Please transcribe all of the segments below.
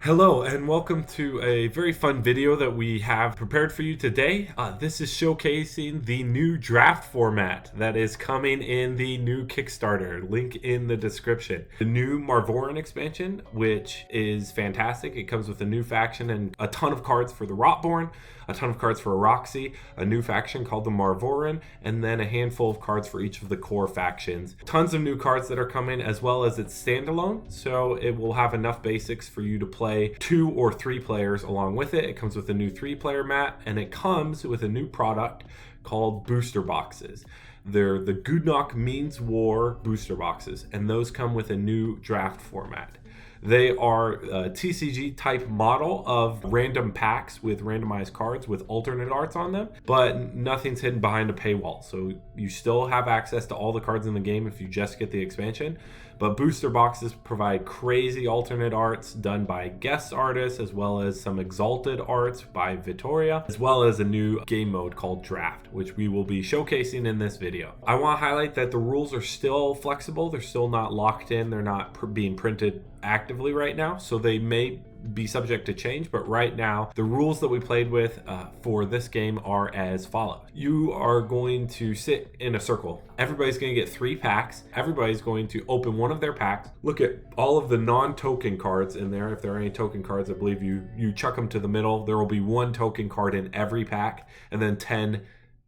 Hello and welcome to a very fun video that we have prepared for you today. This is showcasing the new draft format that is coming in the new Kickstarter. Link in the description. The new Marvoran expansion, which is fantastic. It comes with a new faction and a ton of cards for the Rotborn, a ton of cards for Roxy, a new faction called the Marvoran, and then a handful of cards for each of the core factions. Tons of new cards that are coming, as well as it's standalone, so it will have enough basics for you to play 2 or 3 players along with it. It comes with a new 3-player mat, and it comes with a new product called booster boxes. They're the Gudnak Means War booster boxes, and those come with a new draft format. They are a TCG type model of random packs with randomized cards with alternate arts on them, but nothing's hidden behind a paywall. So you still have access to all the cards in the game if you just get the expansion. But booster boxes provide crazy alternate arts done by guest artists, as well as some exalted arts by Vittoria, as well as a new game mode called Draft, which we will be showcasing in this video. I want to highlight that the rules are still flexible. They're still not locked in. They're not being printed actively right now, so they may be subject to change, but right now the rules that we played with for this game are as follows. You are going to sit in a circle. Everybody's going to get 3 packs. Everybody's going to open one of their packs, look at all of the non-token cards in there. If there are any token cards, I believe you chuck them to the middle. There will be 1 token card in every pack and then 10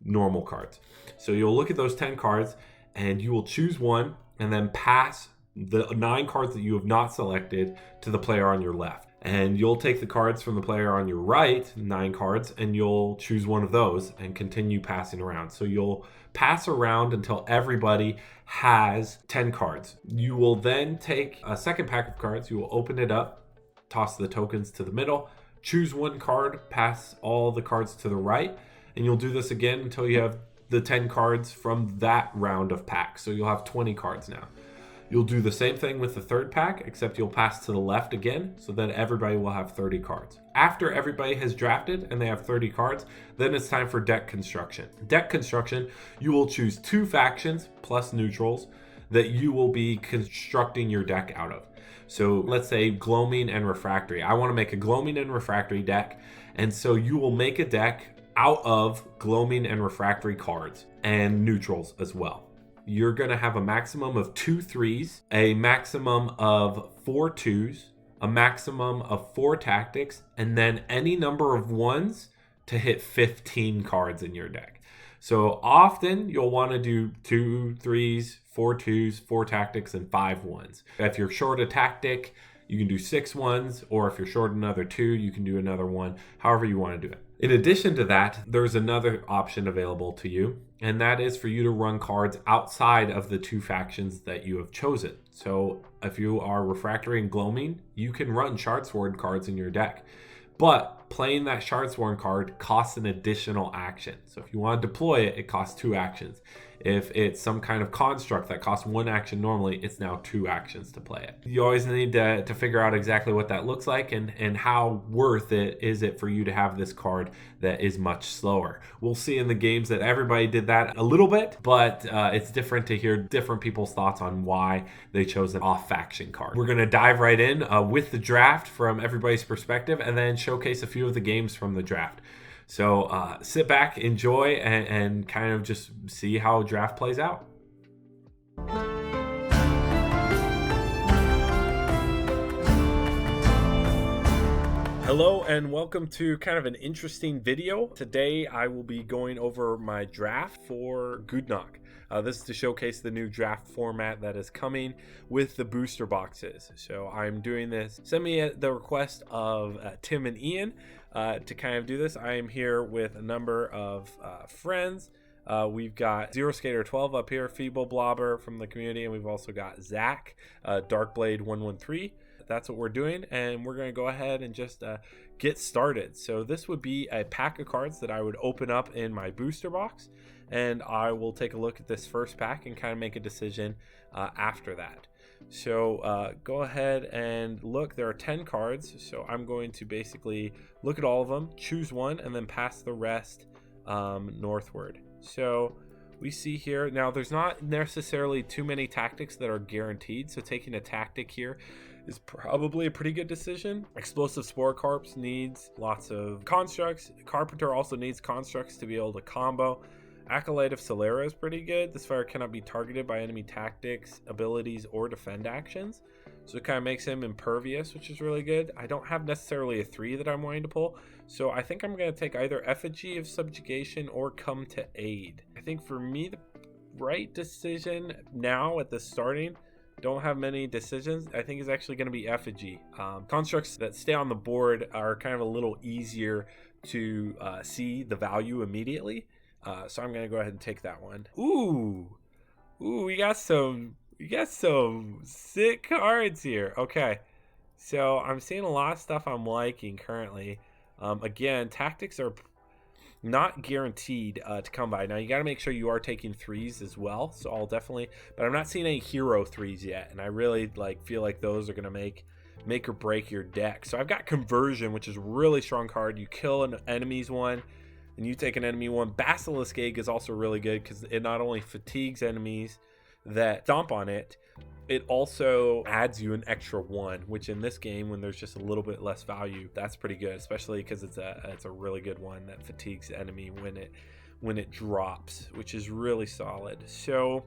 normal cards. So you'll look at those 10 cards and you will choose one and then pass the 9 cards that you have not selected to the player on your left. And you'll take the cards from the player on your right, 9 cards, and you'll choose one of those and continue passing around. So you'll pass around until everybody has 10 cards. You will then take a second pack of cards, you will open it up, toss the tokens to the middle, choose 1 card, pass all the cards to the right, and you'll do this again until you have the 10 cards from that round of packs. So you'll have 20 cards now. You'll do the same thing with the third pack, except you'll pass to the left again, so that everybody will have 30 cards. After everybody has drafted and they have 30 cards, then it's time for deck construction. Deck construction, you will choose 2 factions plus neutrals that you will be constructing your deck out of. So let's say Gloaming and Refractory. I want to make a Gloaming and Refractory deck, and so you will make a deck out of Gloaming and Refractory cards and neutrals as well. You're going to have a maximum of 2 3s, a maximum of 4 2s, a maximum of 4 tactics, and then any number of 1s to hit 15 cards in your deck. So often you'll want to do 2 3s, 4 2s, 4 tactics, and 5 1s. If you're short a tactic, you can do 6 1s, or if you're short another 2, you can do another 1, however you want to do it. In addition to that, there's another option available to you, and that is for you to run cards outside of the 2 factions that you have chosen. So if you are Refractory and Gloaming, you can run Shardsworn cards in your deck. But playing that Shardsworn card costs an additional action. So if you want to deploy it, it costs 2 actions. If it's some kind of construct that costs 1 action normally, it's now 2 actions to play it. You always need to figure out exactly what that looks like and how worth it is it for you to have this card that is much slower. We'll see in the games that everybody did that a little bit, but it's different to hear different people's thoughts on why they chose an off-faction card. We're going to dive right in with the draft from everybody's perspective and then showcase a few of the games from the draft. So sit back, enjoy, and kind of just see how draft plays out. Hello and welcome to kind of an interesting video. Today I will be going over my draft for Gudnak. This is to showcase the new draft format that is coming with the booster boxes. So I'm doing this, send me the request of Tim and Ian to kind of do this. I am here with a number of friends. We've got Zero Skater 12 up here, feebleblobber from the community, and we've also got Zach, Darkblade 113. That's what we're doing, and we're going to go ahead and just get started. So this would be a pack of cards that I would open up in my booster box, and I will take a look at this first pack and kind of make a decision after that. So go ahead and look. There are 10 cards, so I'm going to basically look at all of them, choose one, and then pass the rest northward. So we see here, now there's not necessarily too many tactics that are guaranteed, so taking a tactic here is probably a pretty good decision. Explosive Spore Corpse needs lots of constructs. Carpenter also needs constructs to be able to combo. Acolyte of Solera is pretty good. This fighter cannot be targeted by enemy tactics, abilities, or defend actions. So it kind of makes him impervious, which is really good. I don't have necessarily a 3 that I'm wanting to pull. So I think I'm going to take either Effigy of Subjugation or Come to Aid. I think for me, the right decision now at the starting, don't have many decisions, I think is actually going to be Effigy. Constructs that stay on the board are kind of a little easier to see the value immediately. So I'm going to go ahead and take that one. Ooh, we got some sick cards here. Okay, so I'm seeing a lot of stuff I'm liking currently. Again, tactics are not guaranteed to come by. Now you got to make sure you are taking 3s as well. So I'll definitely, but I'm not seeing any hero 3s yet, and I really feel like those are going to make or break your deck. So I've got Conversion, which is a really strong card. You kill an enemy's one and you take an enemy one. Basilisk Egg is also really good because it not only fatigues enemies that stomp on it, it also adds you an extra 1, which in this game, when there's just a little bit less value, that's pretty good, especially because it's a really good one that fatigues the enemy when it drops, which is really solid. So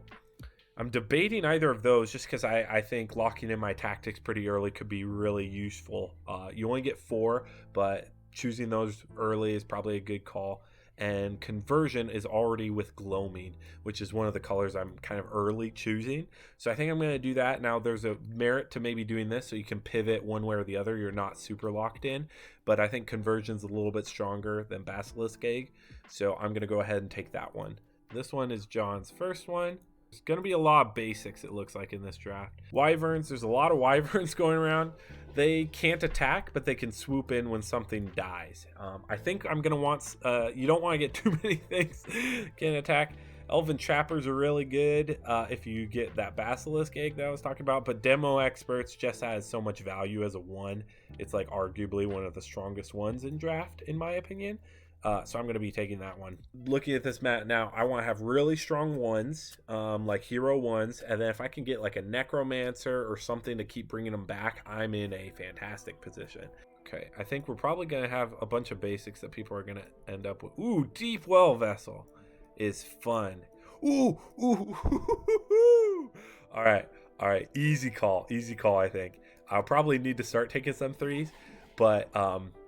I'm debating either of those just because I think locking in my tactics pretty early could be really useful. You only get 4, but choosing those early is probably a good call. And Conversion is already with Gloaming, which is one of the colors I'm kind of early choosing. So I think I'm going to do that. Now there's a merit to maybe doing this so you can pivot one way or the other. You're not super locked in, but I think Conversion's a little bit stronger than Basilisk Egg. So I'm going to go ahead and take that one. This one is John's first one. There's going to be a lot of basics, it looks like, in this draft. Wyverns, there's a lot of Wyverns going around. They can't attack, but they can swoop in when something dies. I think I'm going to want... you don't want to get too many things can attack. Elven Trappers are really good if you get that Basilisk Egg that I was talking about. But Demo Experts just has so much value as a 1. It's like arguably one of the strongest ones in draft, in my opinion. So I'm going to be taking that one. Looking at this mat now, I want to have really strong 1s, like hero 1s. And then if I can get like a Necromancer or something to keep bringing them back, I'm in a fantastic position. Okay, I think we're probably going to have a bunch of basics that people are going to end up with. Ooh, Deep Well Vessel is fun. Ooh. All right. Easy call, I think. I'll probably need to start taking some 3s, but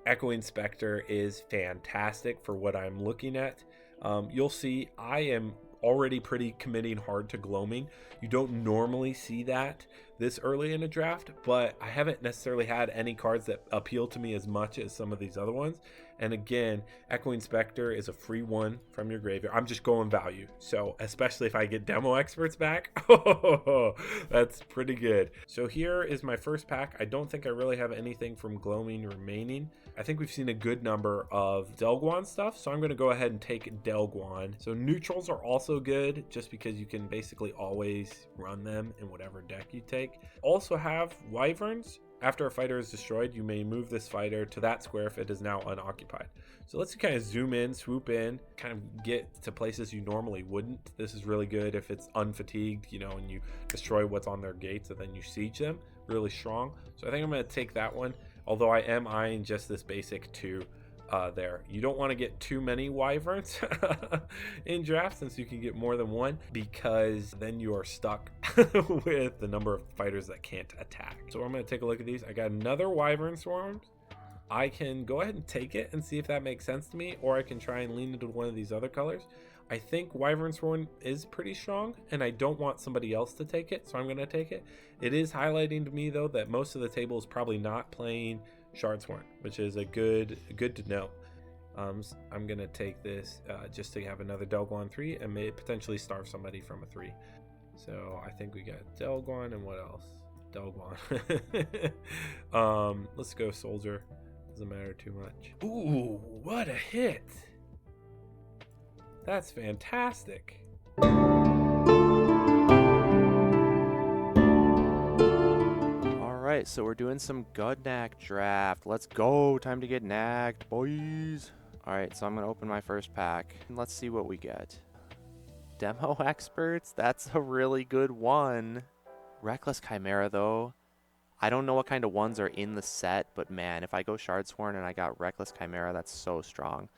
Echoing Spectre is fantastic for what I'm looking at. You'll see I am already pretty committing hard to Gloaming. You don't normally see that this early in a draft, but I haven't necessarily had any cards that appeal to me as much as some of these other ones. And again, Echoing Spectre is a free 1 from your graveyard. I'm just going value. So especially if I get Demo Experts back, that's pretty good. So here is my first pack. I don't think I really have anything from Gloaming remaining. I think we've seen a good number of Delguan stuff, so I'm going to go ahead and take Delguan. So neutrals are also good just because you can basically always run them in whatever deck you take. Also have Wyverns. After a fighter is destroyed, you may move this fighter to that square if it is now unoccupied. So let's kind of zoom in, swoop in, kind of get to places you normally wouldn't. This is really good if it's unfatigued, and you destroy what's on their gates and then you siege them. Really strong. So I think I'm going to take that one, although I am eyeing just this basic 2 there. You don't want to get too many Wyverns in draft since you can get more than 1, because then you are stuck with the number of fighters that can't attack. So I'm going to take a look at these. I got another Wyvern Swarms. I can go ahead and take it and see if that makes sense to me, or I can try and lean into one of these other colors. I think Wyvern Swarm is pretty strong, and I don't want somebody else to take it, so I'm going to take it. It is highlighting to me, though, that most of the table is probably not playing Shardsworn, which is a good to know. I'm going to take this just to have another Delguan 3 and may potentially starve somebody from a 3. So I think we got Delguan, and what else? Delguan. Let's go Soldier. Doesn't matter too much. Ooh, what a hit! That's fantastic. Alright, so we're doing some Gudnak draft. Let's go. Time to get nagged, boys. Alright, so I'm going to open my first pack. And let's see what we get. Demo Experts? That's a really good one. Reckless Chimera, though. I don't know what kind of ones are in the set, but man, if I go Shardsworn and I got Reckless Chimera, that's so strong.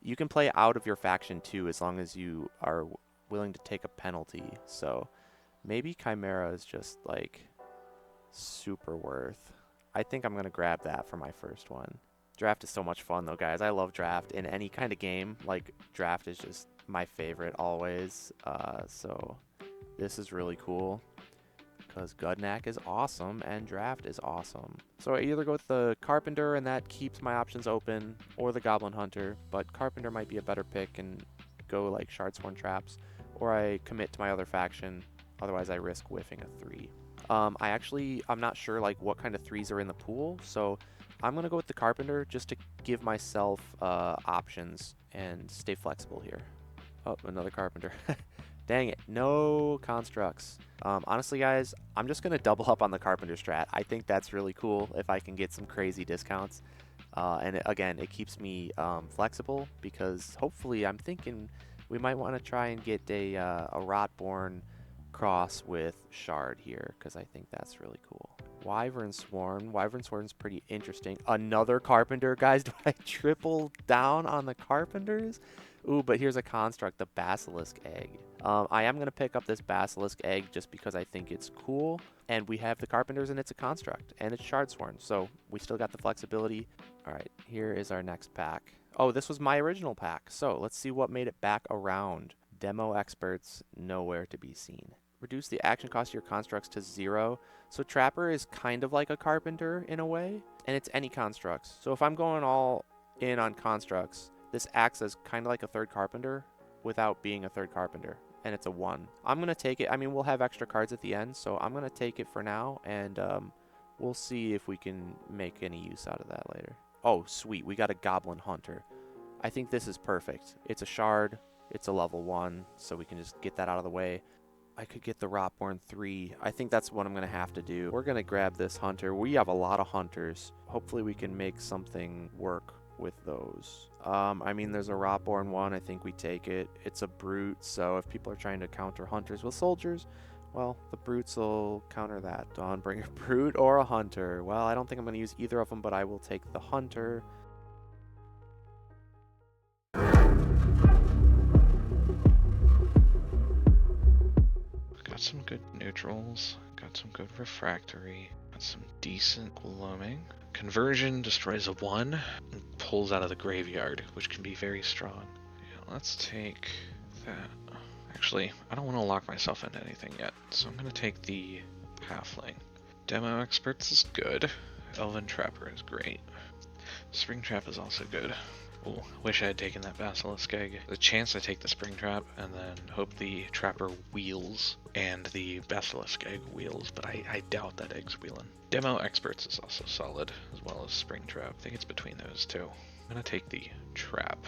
You can play out of your faction too, as long as you are willing to take a penalty. So maybe Chimera is just like super worth. I think I'm going to grab that for my first one. Draft is so much fun though, guys. I love draft in any kind of game. Like, draft is just my favorite always. So this is really cool because Gudnak is awesome and draft is awesome. So I either go with the Carpenter and that keeps my options open, or the Goblin Hunter, but Carpenter might be a better pick and go like Shardsworn Traps, or I commit to my other faction, otherwise I risk whiffing a 3. I'm not sure like what kind of 3s are in the pool, so I'm going to go with the Carpenter just to give myself options and stay flexible here. Oh, another Carpenter. Dang it, no constructs. Honestly, guys, I'm just going to double up on the Carpenter strat. I think that's really cool if I can get some crazy discounts. Again, it keeps me flexible because hopefully I'm thinking we might want to try and get a Rotborn cross with Shard here because I think that's really cool. Wyvern Swarm. Wyvern Swarm's pretty interesting. Another Carpenter, guys. Do I triple down on the Carpenters? Ooh, but here's a construct, the Basilisk Egg. I am going to pick up this Basilisk Egg just because I think it's cool. And we have the Carpenters and it's a construct. And it's Shardsworn, so we still got the flexibility. All right, here is our next pack. Oh, this was my original pack. So let's see what made it back around. Demo Experts, nowhere to be seen. Reduce the action cost of your constructs to 0. So Trapper is kind of like a Carpenter in a way. And it's any constructs. So if I'm going all in on constructs, this acts as kind of like a third Carpenter without being a third Carpenter. And it's a 1. I'm going to take it. I mean, we'll have extra cards at the end, so I'm going to take it for now. And we'll see if we can make any use out of that later. Oh, sweet. We got a Goblin Hunter. I think this is perfect. It's a Shard. It's a level 1, so we can just get that out of the way. I could get the Rotborn 3. I think that's what I'm going to have to do. We're going to grab this Hunter. We have a lot of Hunters. Hopefully we can make something work with those. I mean, there's a Rotborn 1. I think we take it. It's a Brute, so if people are trying to counter Hunters with Soldiers, well, the Brutes will counter that. Dawnbringer Brute or a Hunter. Well, I don't think I'm going to use either of them, but I will take the Hunter. Got some good neutrals, got some good refractory, got some decent gloaming. Conversion destroys a 1 and pulls out of the graveyard, which can be very strong. Yeah, let's take that. Actually, I don't want to lock myself into anything yet, so I'm going to take the Halfling. Demo Experts is good. Elven Trapper is great. Springtrap is also good. Ooh, wish I had taken that Basilisk Egg. The chance I take the Springtrap and then hope the Trapper wheels and the Basilisk Egg wheels, but I doubt that Egg's wheeling. Demo Experts is also solid, as well as Springtrap. I think it's between those two. I'm gonna take the Trap.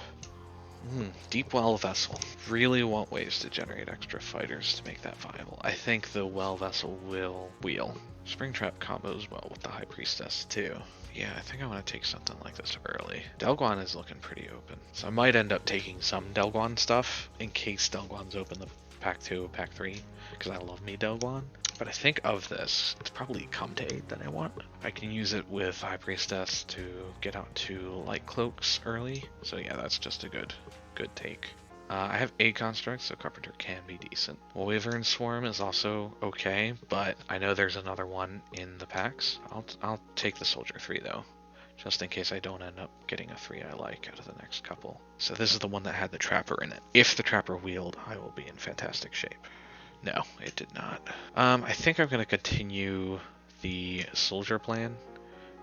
Deep Well Vessel. Really want ways to generate extra fighters to make that viable. I think the Well Vessel will wheel. Springtrap combos well with the High Priestess too. Yeah, I think I want to take something like this early. Delguan is looking pretty open, so I might end up taking some Delguan stuff in case Delguan's open the pack 2, pack 3, because I love me Delguan. But I think of this, it's probably Comte that I want. I can use it with High Priestess to get out to Light Cloaks early, so yeah, that's just a good take. I have 8 constructs, so Carpenter can be decent. Wyvern Swarm is also okay, but I know there's another one in the packs. I'll take the Soldier 3 though, just in case I don't end up getting a 3 I like out of the next couple. So this is the one that had the Trapper in it. If the Trapper wheeled, I will be in fantastic shape. No, it did not. I think I'm going to continue the Soldier plan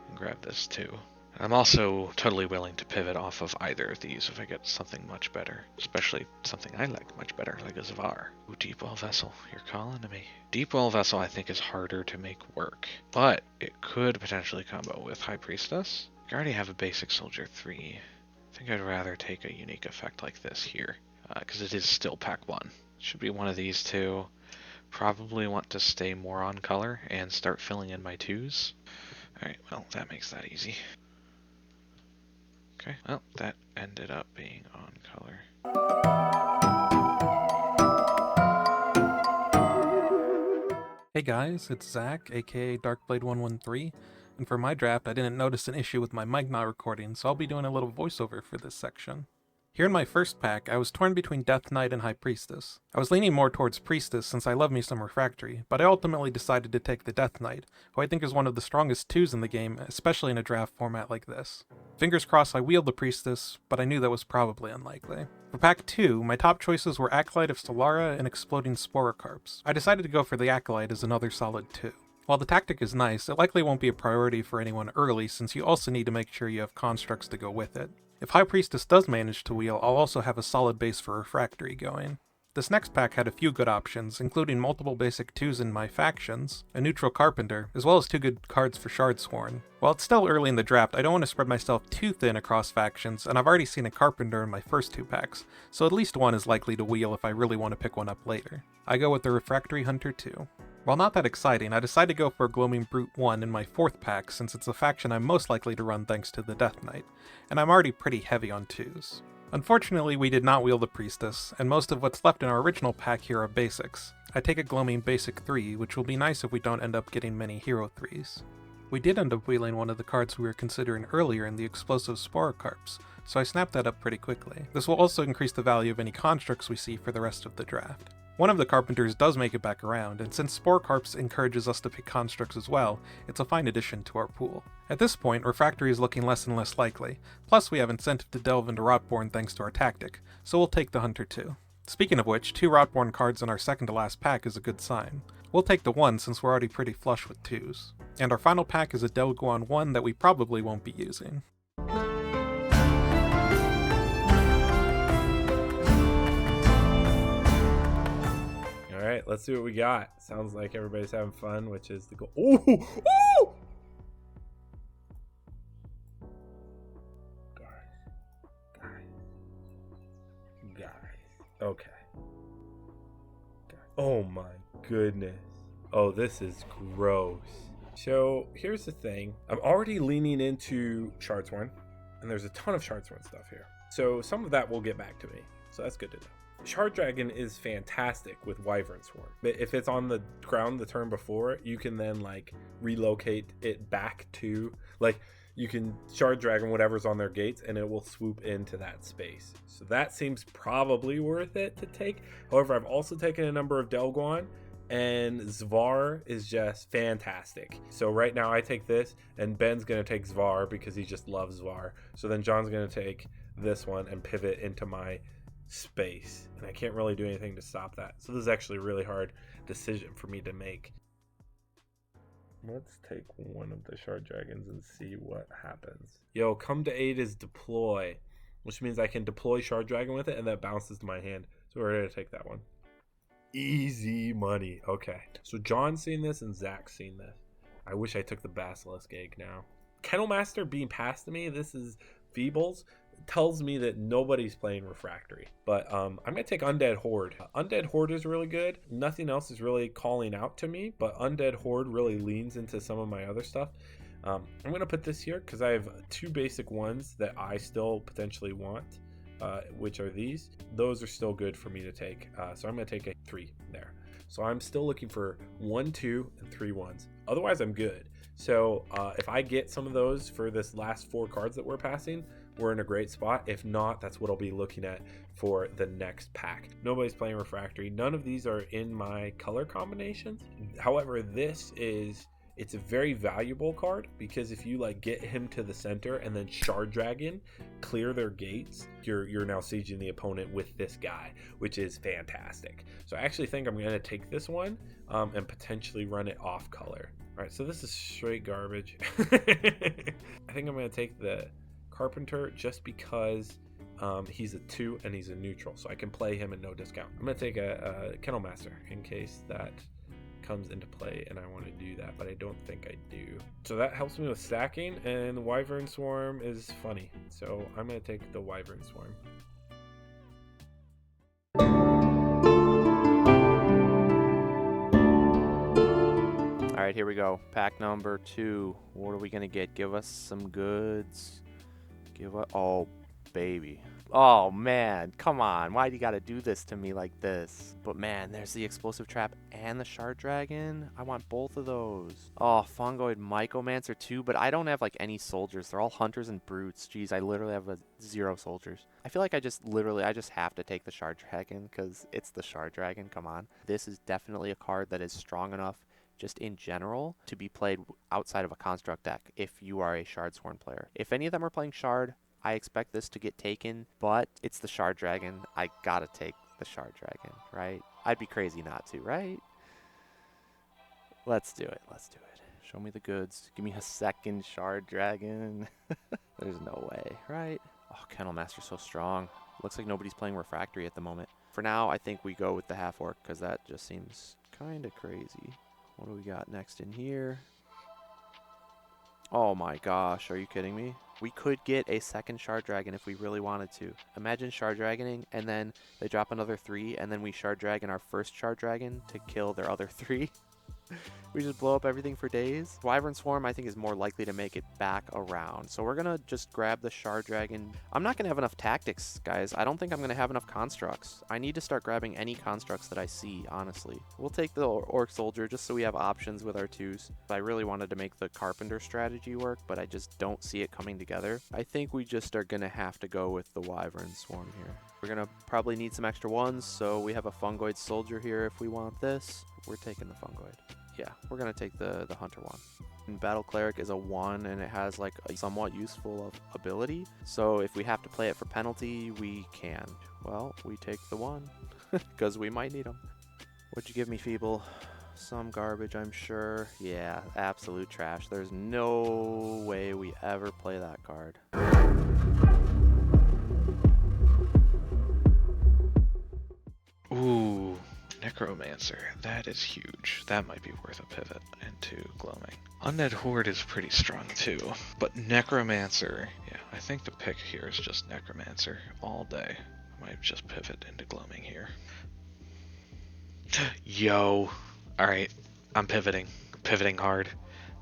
and grab this too. I'm also totally willing to pivot off of either of these if I get something much better, especially something I like much better, like a Zavar. Ooh, Deep Well Vessel, you're calling to me. Deep Well Vessel I think is harder to make work, but it could potentially combo with High Priestess. I already have a basic Soldier 3. I think I'd rather take a unique effect like this here, because it is still pack 1. Should be one of these two. Probably want to stay more on color and start filling in my 2s. Alright, well, that makes that easy. Okay, well, that ended up being on color. Hey guys, it's Zach, aka Darkblade113, and for my draft I didn't notice an issue with my mic not recording, so I'll be doing a little voiceover for this section. Here in my first pack, I was torn between Death Knight and High Priestess. I was leaning more towards Priestess since I love me some Refractory, but I ultimately decided to take the Death Knight, who I think is one of the strongest 2s in the game, especially in a draft format like this. Fingers crossed I wield the Priestess, but I knew that was probably unlikely. For pack 2, my top choices were Acolyte of Stellara and Exploding Sporocarps. I decided to go for the Acolyte as another solid 2. While the tactic is nice, it likely won't be a priority for anyone early since you also need to make sure you have constructs to go with it. If High Priestess does manage to wheel, I'll also have a solid base for Refractory going. This next pack had a few good options, including multiple basic 2s in my factions, a neutral Carpenter, as well as 2 good cards for Shardsworn. While it's still early in the draft, I don't want to spread myself too thin across factions, and I've already seen a Carpenter in my first 2 packs, so at least one is likely to wheel if I really want to pick one up later. I go with the Refractory Hunter 2. While not that exciting, I decided to go for a Gloaming Brute 1 in my 4th pack since it's the faction I'm most likely to run thanks to the Death Knight, and I'm already pretty heavy on 2s. Unfortunately, we did not wield the Priestess, and most of what's left in our original pack here are basics. I take a Gloaming Basic 3, which will be nice if we don't end up getting many Hero 3s. We did end up wheeling one of the cards we were considering earlier in the Explosive Sporocarps, so I snapped that up pretty quickly. This will also increase the value of any constructs we see for the rest of the draft. One of the Carpenters does make it back around, and since Sporocarps encourages us to pick constructs as well, it's a fine addition to our pool. At this point, Refractory is looking less and less likely, plus we have incentive to delve into Rotborn thanks to our tactic, so we'll take the Hunter 2. Speaking of which, 2 Rotborn cards in our second to last pack is a good sign. We'll take the 1 since we're already pretty flush with 2s. And our final pack is a Delguan 1 that we probably won't be using. Alright, let's see what we got. Sounds like everybody's having fun, which is the goal. Ooh! Ooh! Guys. Okay. Oh my goodness. Oh, this is gross. So, here's the thing. I'm already leaning into Shardsworn, and there's a ton of Shardsworn stuff here. So, some of that will get back to me. So, that's good to know. Shard Dragon is fantastic with Wyvern Swarm. If it's on the ground the turn before, you can then like relocate it back to like you can Shard Dragon whatever's on their gates and it will swoop into that space. So that seems probably worth it to take. However, I've also taken a number of Delguan and Zvar is just fantastic. So right now I take this and Ben's going to take Zvar because he just loves Zvar. So then John's going to take this one and pivot into my space, and I can't really do anything to stop that. So this is actually a really hard decision for me to make. Let's take one of the Shard Dragons and see what happens. Yo, come to aid is deploy, which means I can deploy Shard Dragon with it and that bounces to my hand. So we're going to take that one. Easy money. Okay, so John's seen this and Zach's seen this. I wish I took the Basilisk Egg now. Kennel Master being passed to me, this is Feebles, tells me that nobody's playing Refractory. But I'm going to take Undead Horde. Undead Horde is really good. Nothing else is really calling out to me, but Undead Horde really leans into some of my other stuff. I'm going to put this here because I have 2 basic ones that I still potentially want, which are these. Those are still good for me to take. So I'm going to take a 3 there. So I'm still looking for 1, 2, and 3 1s. Otherwise, I'm good. So if I get some of those for this last 4 cards that we're passing, we're in a great spot. If not, that's what I'll be looking at for the next pack. Nobody's playing Refractory. None of these are in my color combinations. However, it's a very valuable card because if you like get him to the center and then Shard Dragon clear their gates, you're now sieging the opponent with this guy, which is fantastic. So I actually think I'm going to take this one and potentially run it off color. All right, so this is straight garbage. I think I'm going to take the Carpenter just because he's a 2 and he's a neutral, so I can play him at no discount. I'm going to take a Kennel Master in case that comes into play and I want to do that, but I don't think I do. So that helps me with stacking, and the Wyvern Swarm is funny, so I'm going to take the Wyvern Swarm. All right, here we go. Pack number 2. What are we going to get? Give us some goods. Oh, baby. Oh man, come on. Why do you gotta do this to me like this? But man, there's the explosive trap and the shard dragon. I want both of those. Oh, fungoid mycomancer too, but I don't have like any soldiers. They're all hunters and brutes. Jeez, I literally have 0 soldiers. I feel like I just have to take the shard dragon because it's the shard dragon. Come on. This is definitely a card that is strong enough just in general to be played outside of a construct deck if you are a Shardsworn player. If any of them are playing shard, I expect this to get taken, but it's the shard dragon. I gotta take the shard dragon, right? I'd be crazy not to, right? Let's do it. Let's do it. Show me the goods. Give me a second shard dragon. There's no way, right? Oh, Kennel Master's so strong. Looks like nobody's playing Refractory at the moment. For now, I think we go with the half orc because that just seems kind of crazy. What do we got next in here? Oh my gosh, are you kidding me? We could get a second shard dragon if we really wanted to. Imagine shard dragoning and then they drop another 3 and then we shard dragon our first shard dragon to kill their other 3. We just blow up everything for days. Wyvern Swarm, I think, is more likely to make it back around. So we're going to just grab the Shard Dragon. I'm not going to have enough tactics, guys. I don't think I'm going to have enough constructs. I need to start grabbing any constructs that I see, honestly. We'll take the Orc Soldier just so we have options with our 2s. I really wanted to make the Carpenter strategy work, but I just don't see it coming together. I think we just are going to have to go with the Wyvern Swarm here. We're going to probably need some extra ones, so we have a Fungoid Soldier here if we want this. We're taking the Fungoid. Yeah, we're going to take the Hunter one. And Battle Cleric is a 1, and it has like a somewhat useful ability. So if we have to play it for penalty, we can. Well, we take the 1, because we might need them. What'd you give me, Feeble? Some garbage, I'm sure. Yeah, absolute trash. There's no way we ever play that card. Ooh, Necromancer. That is huge. That might be worth a pivot into Gloaming. Undead Horde is pretty strong too, but Necromancer, yeah, I think the pick here is just Necromancer all day. I might just pivot into Gloaming here. Yo! Alright, I'm pivoting. Pivoting hard.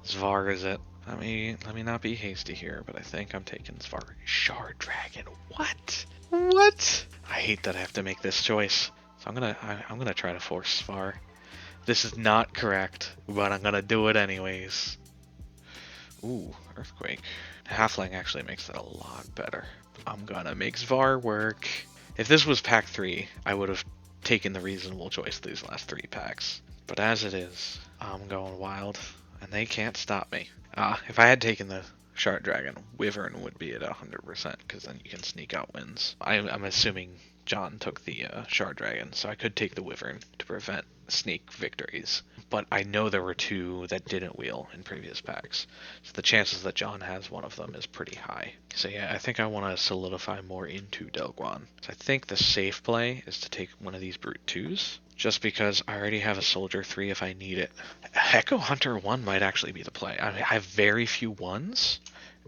Zvar is it. Let me not be hasty here, but I think I'm taking Zvar. Shard Dragon. What? What? I hate that I have to make this choice. So I'm gonna try to force Zvar. This is not correct, but I'm gonna do it anyways. Ooh, Earthquake. Halfling actually makes that a lot better. I'm gonna make Zvar work. If this was pack 3, I would have taken the reasonable choice these last 3 packs. But as it is, I'm going wild, and they can't stop me. If I had taken the Shard Dragon, Wyvern would be at 100%, because then you can sneak out wins. I'm assuming John took the Shard Dragon, so I could take the Wyvern to prevent sneak victories. But I know there were 2 that didn't wheel in previous packs, so the chances that John has one of them is pretty high. So yeah, I think I want to solidify more into Delguan. So I think the safe play is to take one of these Brute 2s, just because I already have a Soldier 3 if I need it. Echo Hunter 1 might actually be the play. I have very few 1s,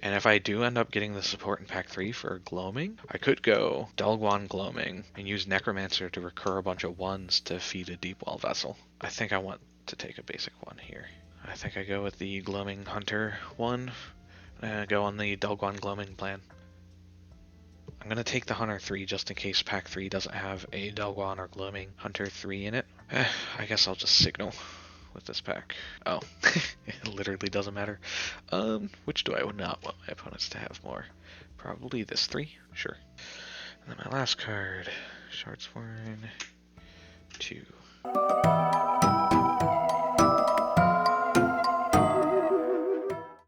and if I do end up getting the support in pack 3 for Gloaming, I could go Delguan Gloaming and use Necromancer to recur a bunch of 1s to feed a Deepwell Vessel. I think I want to take a basic 1 here. I think I go with the Gloaming Hunter 1, go on the Delguan Gloaming plan. I'm going to take the Hunter 3 just in case pack 3 doesn't have a Delguan or Gloaming Hunter 3 in it. I guess I'll just signal with this pack. Oh, it literally doesn't matter. Which do I not want my opponents to have more? Probably this 3, sure. And then my last card, Shardsworn 2.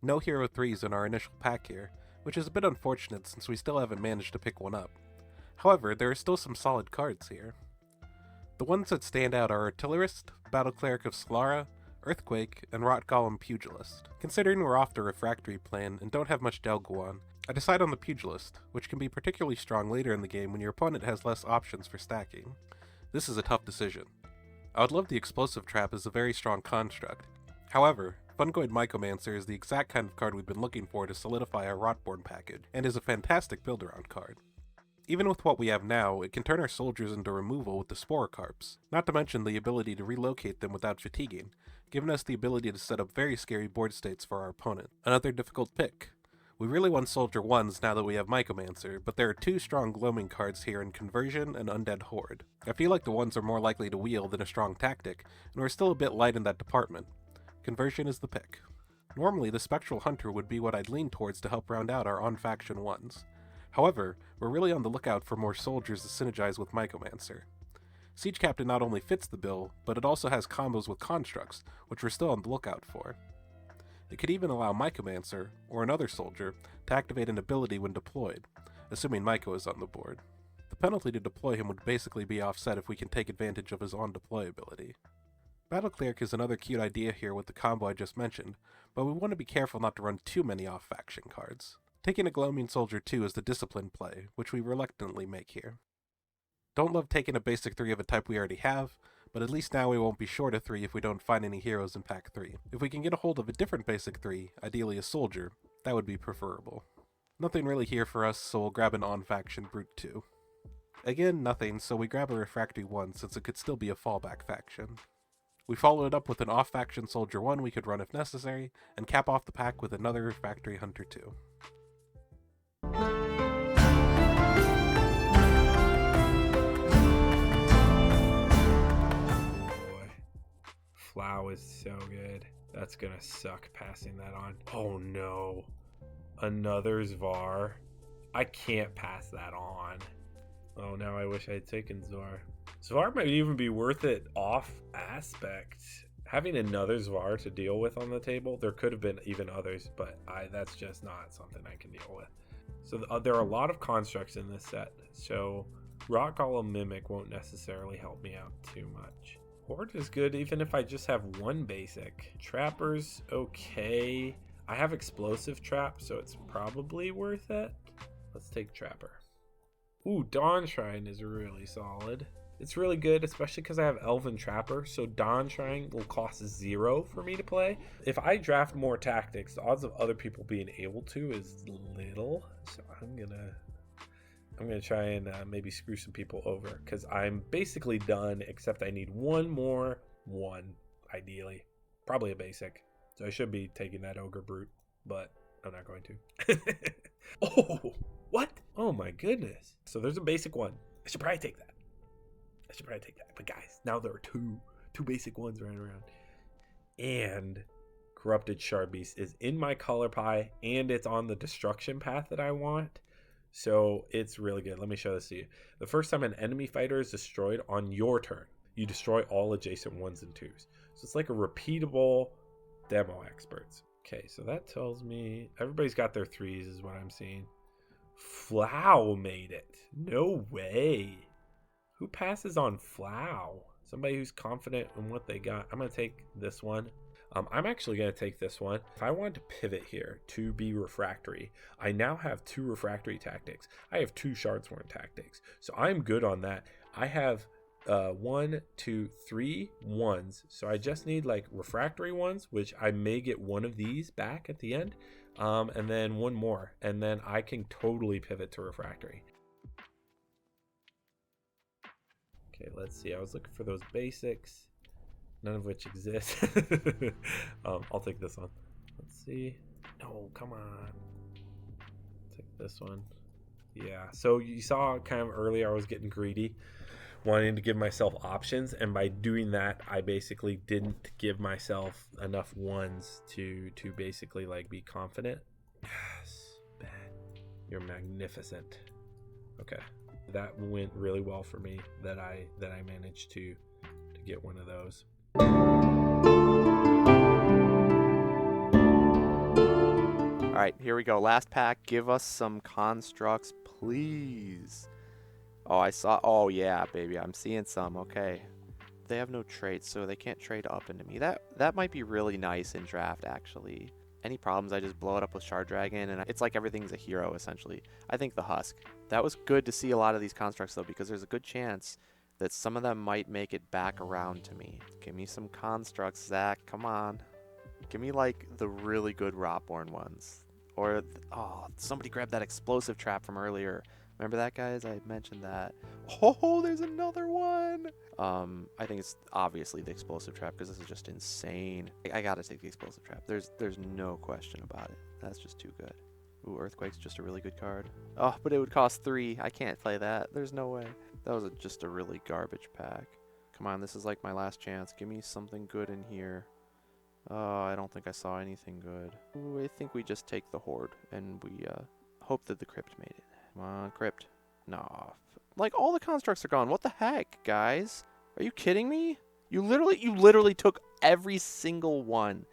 No Hero 3s in our initial pack here, which is a bit unfortunate since we still haven't managed to pick one up. However, there are still some solid cards here. The ones that stand out are Artillerist, Battle Cleric of Solara, Earthquake, and Rot Golem Pugilist. Considering we're off the Refractory plan and don't have much Delguan, I decide on the Pugilist, which can be particularly strong later in the game when your opponent has less options for stacking. This is a tough decision. I would love the Explosive Trap as a very strong construct. However, Fungoid Mycomancer is the exact kind of card we've been looking for to solidify our Rotborn package, and is a fantastic build-around card. Even with what we have now, it can turn our soldiers into removal with the Sporocarps, not to mention the ability to relocate them without fatiguing, giving us the ability to set up very scary board states for our opponent. Another difficult pick. We really want Soldier 1s now that we have Mycomancer, but there are 2 strong gloaming cards here in Conversion and Undead Horde. I feel like the 1s are more likely to wheel than a strong tactic, and we're still a bit light in that department. Conversion is the pick. Normally, the Spectral Hunter would be what I'd lean towards to help round out our on-faction 1s. However, we're really on the lookout for more soldiers to synergize with Mycomancer. Siege Captain not only fits the bill, but it also has combos with constructs, which we're still on the lookout for. It could even allow Mycomancer, or another soldier, to activate an ability when deployed, assuming Myco is on the board. The penalty to deploy him would basically be offset if we can take advantage of his on-deploy ability. Battle Cleric is another cute idea here with the combo I just mentioned, but we want to be careful not to run too many off-faction cards. Taking a Gloaming Soldier 2 is the disciplined play, which we reluctantly make here. Don't love taking a basic 3 of a type we already have, but at least now we won't be short a 3 if we don't find any heroes in pack 3. If we can get a hold of a different basic 3, ideally a soldier, that would be preferable. Nothing really here for us, so we'll grab an on-faction Brute 2. Again, nothing, so we grab a Refractory 1 since it could still be a fallback faction. We follow it up with an off-faction Soldier 1 we could run if necessary, and cap off the pack with another Refractory Hunter 2. Flow is so good. That's gonna suck passing that on. Oh no. Another Zvar. I can't pass that on. Oh, now I wish I had taken Zvar. Zvar might even be worth it off aspect. Having another Zvar to deal with on the table, there could have been even others, but that's just not something I can deal with. So there are a lot of constructs in this set, so Rock Golem Mimic won't necessarily help me out too much. Horde is good even if I just have one basic. Trapper's okay. I have Explosive Trap, so it's probably worth it. Let's take Trapper. Ooh, Dawn Shrine is really solid. It's really good, especially because I have Elven Trapper, so Dawn Shrine will cost 0 for me to play. If I draft more tactics, the odds of other people being able to is little, so I'm gonna try and maybe screw some people over, because I'm basically done, except I need one more one, ideally. Probably a basic. So I should be taking that Ogre Brute, but I'm not going to. Oh, what? Oh my goodness. So there's a basic one. I should probably take that. But guys, now there are two basic ones running around. And Corrupted Shard Beast is in my color pie, and it's on the destruction path that I want. So it's really good. Let me show this to you. The first time an enemy fighter is destroyed on your turn, you destroy all adjacent 1s and 2s. So it's like a repeatable demo experts. Okay, so that tells me everybody's got their 3s is what I'm seeing. Flow made it. No way. Who passes on Flow? Somebody who's confident in what they got. I'm going to take this one. I'm actually going to take this one. If I wanted to pivot here to be refractory, I now have 2 refractory tactics. I have 2 Shardsworn tactics. So I'm good on that. I have 1, 2, 3 1s. So I just need like refractory ones, which I may get one of these back at the end. And then one more. And then I can totally pivot to refractory. Okay, let's see. I was looking for those basics, none of which exist. I'll take this one. Let's see. No, come on. Take this one. Yeah, so you saw kind of earlier I was getting greedy, wanting to give myself options, and by doing that, I basically didn't give myself enough ones to basically like be confident. Yes, Ben, you're magnificent. Okay. That went really well for me that I managed to get one of those. All right, here we go. Last pack. Give us some constructs, please. Oh yeah, baby. I'm seeing some. Okay. They have no traits, so they can't trade up into me. That might be really nice in draft, actually. Any problems, I just blow it up with Shard Dragon, and it's like everything's a hero, essentially. I think the Husk. That was good to see a lot of these constructs, though, because there's a good chance that some of them might make it back around to me. Give me some constructs, Zach. Come on. Give me, like, the really good Rotborn ones. Or, somebody grabbed that Explosive Trap from earlier. Remember that, guys? I mentioned that. Oh, there's another one! I think it's obviously the Explosive Trap, because this is just insane. I gotta take the Explosive Trap. There's no question about it. That's just too good. Ooh, Earthquake's just a really good card. Oh, but it would cost 3. I can't play that. There's no way. That was just a really garbage pack. Come on, this is like my last chance. Give me something good in here. Oh, I don't think I saw anything good. Ooh, I think we just take the Horde, and we hope that the Crypt made it. Come on, Crypt. No. Like, all the constructs are gone. What the heck, guys? Are you kidding me? You literally took every single one.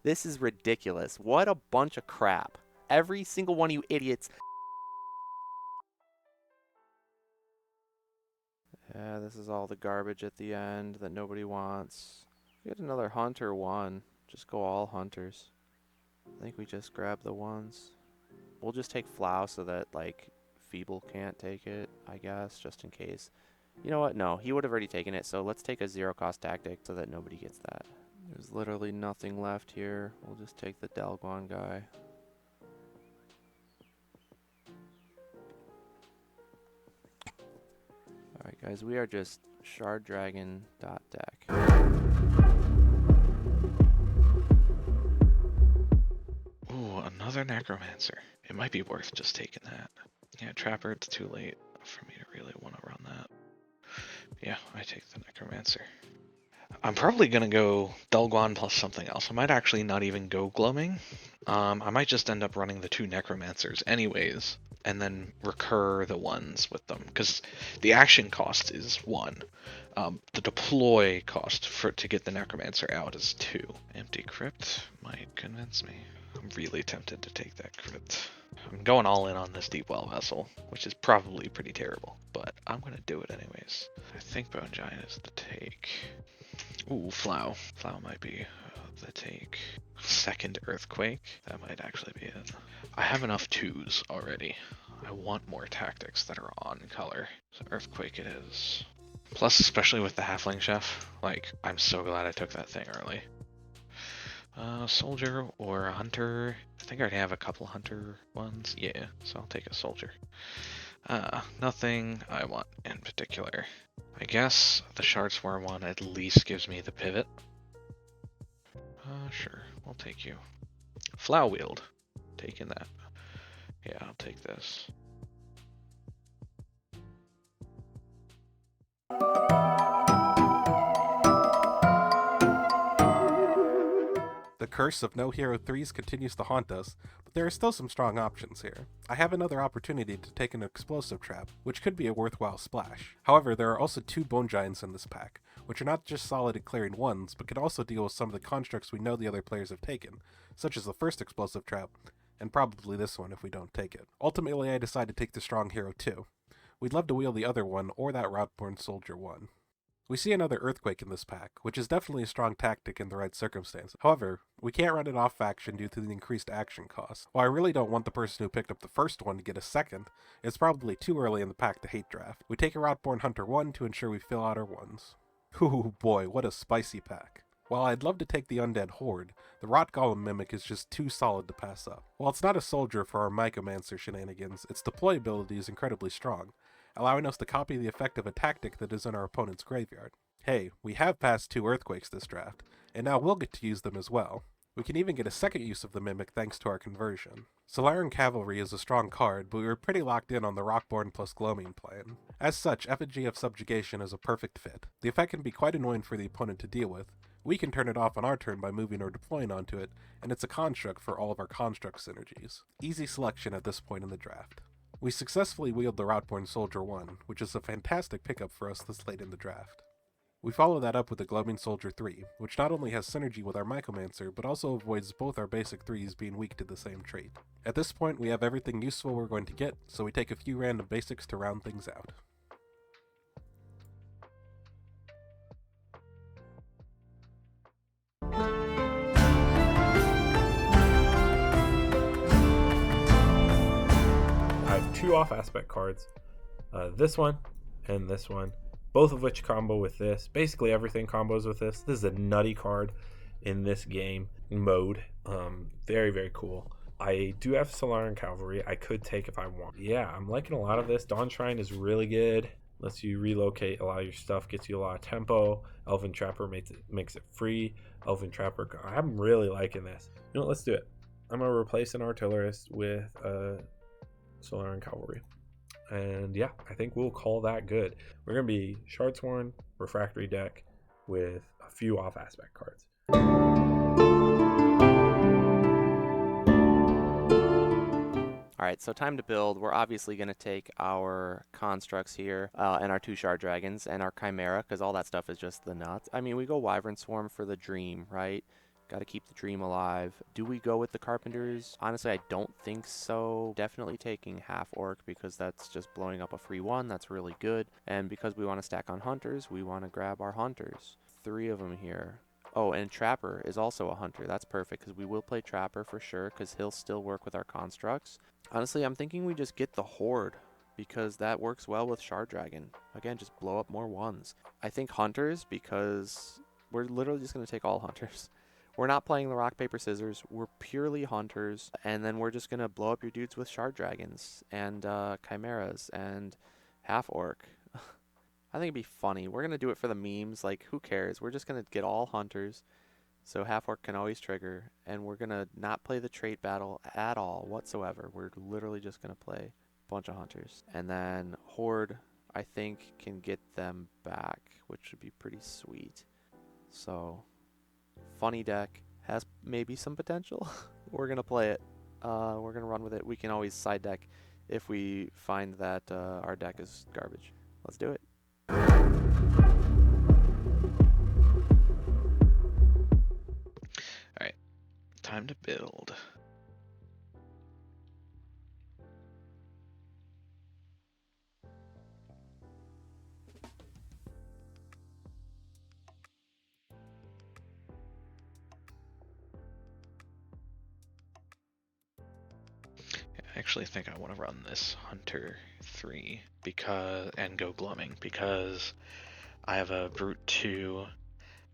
This is ridiculous. What a bunch of crap. Every single one of you idiots. Yeah, this is all the garbage at the end that nobody wants. Get another Hunter 1. Just go all Hunters. I think we just grab the ones. We'll just take Flow so that, like, Feeble can't take it, I guess, just in case. You know what? No, he would have already taken it, so let's take a zero-cost tactic so that nobody gets that. There's literally nothing left here. We'll just take the Dalguan guy. Alright guys, we are just Shard Dragon .deck. Ooh, another Necromancer. It might be worth just taking that. Yeah, Trapper, it's too late for me to really want to run that. Yeah, I take the Necromancer. I'm probably going to go Dalguan plus something else. I might actually not even go Gloaming. I might just end up running the 2 Necromancers anyways, and then recur the ones with them, because the action cost is 1. The deploy cost to get the Necromancer out is 2. Empty Crypt might convince me. I'm really tempted to take that Crypt. I'm going all in on this Deep Well Vessel, which is probably pretty terrible, but I'm going to do it anyways. I think Bone Giant is the take. Ooh, Flow. Flow might be the take. Second Earthquake. That might actually be it. I have enough 2s already. I want more tactics that are on color. So Earthquake it is. Plus, especially with the Halfling Chef, like, I'm so glad I took that thing early. Soldier or a Hunter. I think I already have a couple Hunter ones. Yeah, so I'll take a Soldier. Nothing I want in particular. I guess the Shard Swarm one at least gives me the pivot. Sure, we'll take you. Flow Wield. Taking that. Yeah, I'll take this. The curse of no Hero 3s continues to haunt us, but there are still some strong options here. I have another opportunity to take an explosive trap, which could be a worthwhile splash. However, there are also 2 Bone Giants in this pack, which are not just solid at clearing 1s, but can also deal with some of the constructs we know the other players have taken, such as the first explosive trap, and probably this one if we don't take it. Ultimately, I decide to take the Strong Hero 2. We'd love to wield the other one, or that Routborn Soldier 1. We see another Earthquake in this pack, which is definitely a strong tactic in the right circumstances. However, we can't run it off faction due to the increased action cost. While I really don't want the person who picked up the first one to get a second, it's probably too early in the pack to hate draft. We take a Routborn Hunter 1 to ensure we fill out our ones. Ooh boy, what a spicy pack. While I'd love to take the Undead Horde, the Rot Golem Mimic is just too solid to pass up. While it's not a soldier for our Mycomancer shenanigans, its deployability is incredibly strong, allowing us to copy the effect of a tactic that is in our opponent's graveyard. Hey, we have passed 2 Earthquakes this draft, and now we'll get to use them as well. We can even get a second use of the Mimic thanks to our conversion. Solarian Cavalry is a strong card, but we were pretty locked in on the Rockborn plus Gloaming plan. As such, Effigy of Subjugation is a perfect fit. The effect can be quite annoying for the opponent to deal with. We can turn it off on our turn by moving or deploying onto it, and it's a construct for all of our construct synergies. Easy selection at this point in the draft. We successfully wield the Routborn Soldier 1, which is a fantastic pickup for us this late in the draft. We follow that up with the Gloaming Soldier 3, which not only has synergy with our Mycomancer, but also avoids both our basic 3s being weak to the same trait. At this point, we have everything useful we're going to get, so we take a few random basics to round things out. I have 2 off aspect cards, this one and this one, both of which combo with this. Basically everything combos with this. This is a nutty card in this game mode. Very, very cool. I do have Solarian Cavalry I could take if I want. Yeah, I'm liking a lot of this. Dawn Shrine is really good. Lets you relocate a lot of your stuff, gets you a lot of tempo. Elven Trapper makes it free. Elven Trapper, I'm really liking this. You know what, let's do it. I'm going to replace an artillerist with a Solarian cavalry. And yeah, I think we'll call that good. We're going to be Shardsworn, refractory deck with a few off aspect cards. Alright, so time to build. We're obviously going to take our constructs here, and our 2 shard dragons, and our chimera, because all that stuff is just the nuts. I mean, we go wyvern swarm for the dream, right? Got to keep the dream alive. Do we go with the carpenters? Honestly, I don't think so. Definitely taking half orc, because that's just blowing up a free 1. That's really good. And because we want to stack on hunters, we want to grab our hunters. 3 of them here. Oh, and Trapper is also a hunter. That's perfect, because we will play Trapper for sure, because he'll still work with our constructs. Honestly, I'm thinking we just get the Horde, because that works well with Shard Dragon. Again, just blow up more 1s. I think Hunters, because we're literally just going to take all Hunters. We're not playing the Rock, Paper, Scissors. We're purely Hunters, and then we're just going to blow up your dudes with Shard Dragons, and Chimeras, and Half Orc. I think it'd be funny. We're going to do it for the memes. Like, who cares? We're just going to get all Hunters. So half orc can always trigger, and we're going to not play the trait battle at all whatsoever. We're literally just going to play a bunch of hunters. And then Horde, I think, can get them back, which would be pretty sweet. So, funny deck, has maybe some potential. We're going to play it. We're going to run with it. We can always side deck if we find that our deck is garbage. Let's do it. Time to build. I actually think I want to run this Hunter 3 and go Gloaming, because I have a Brute 2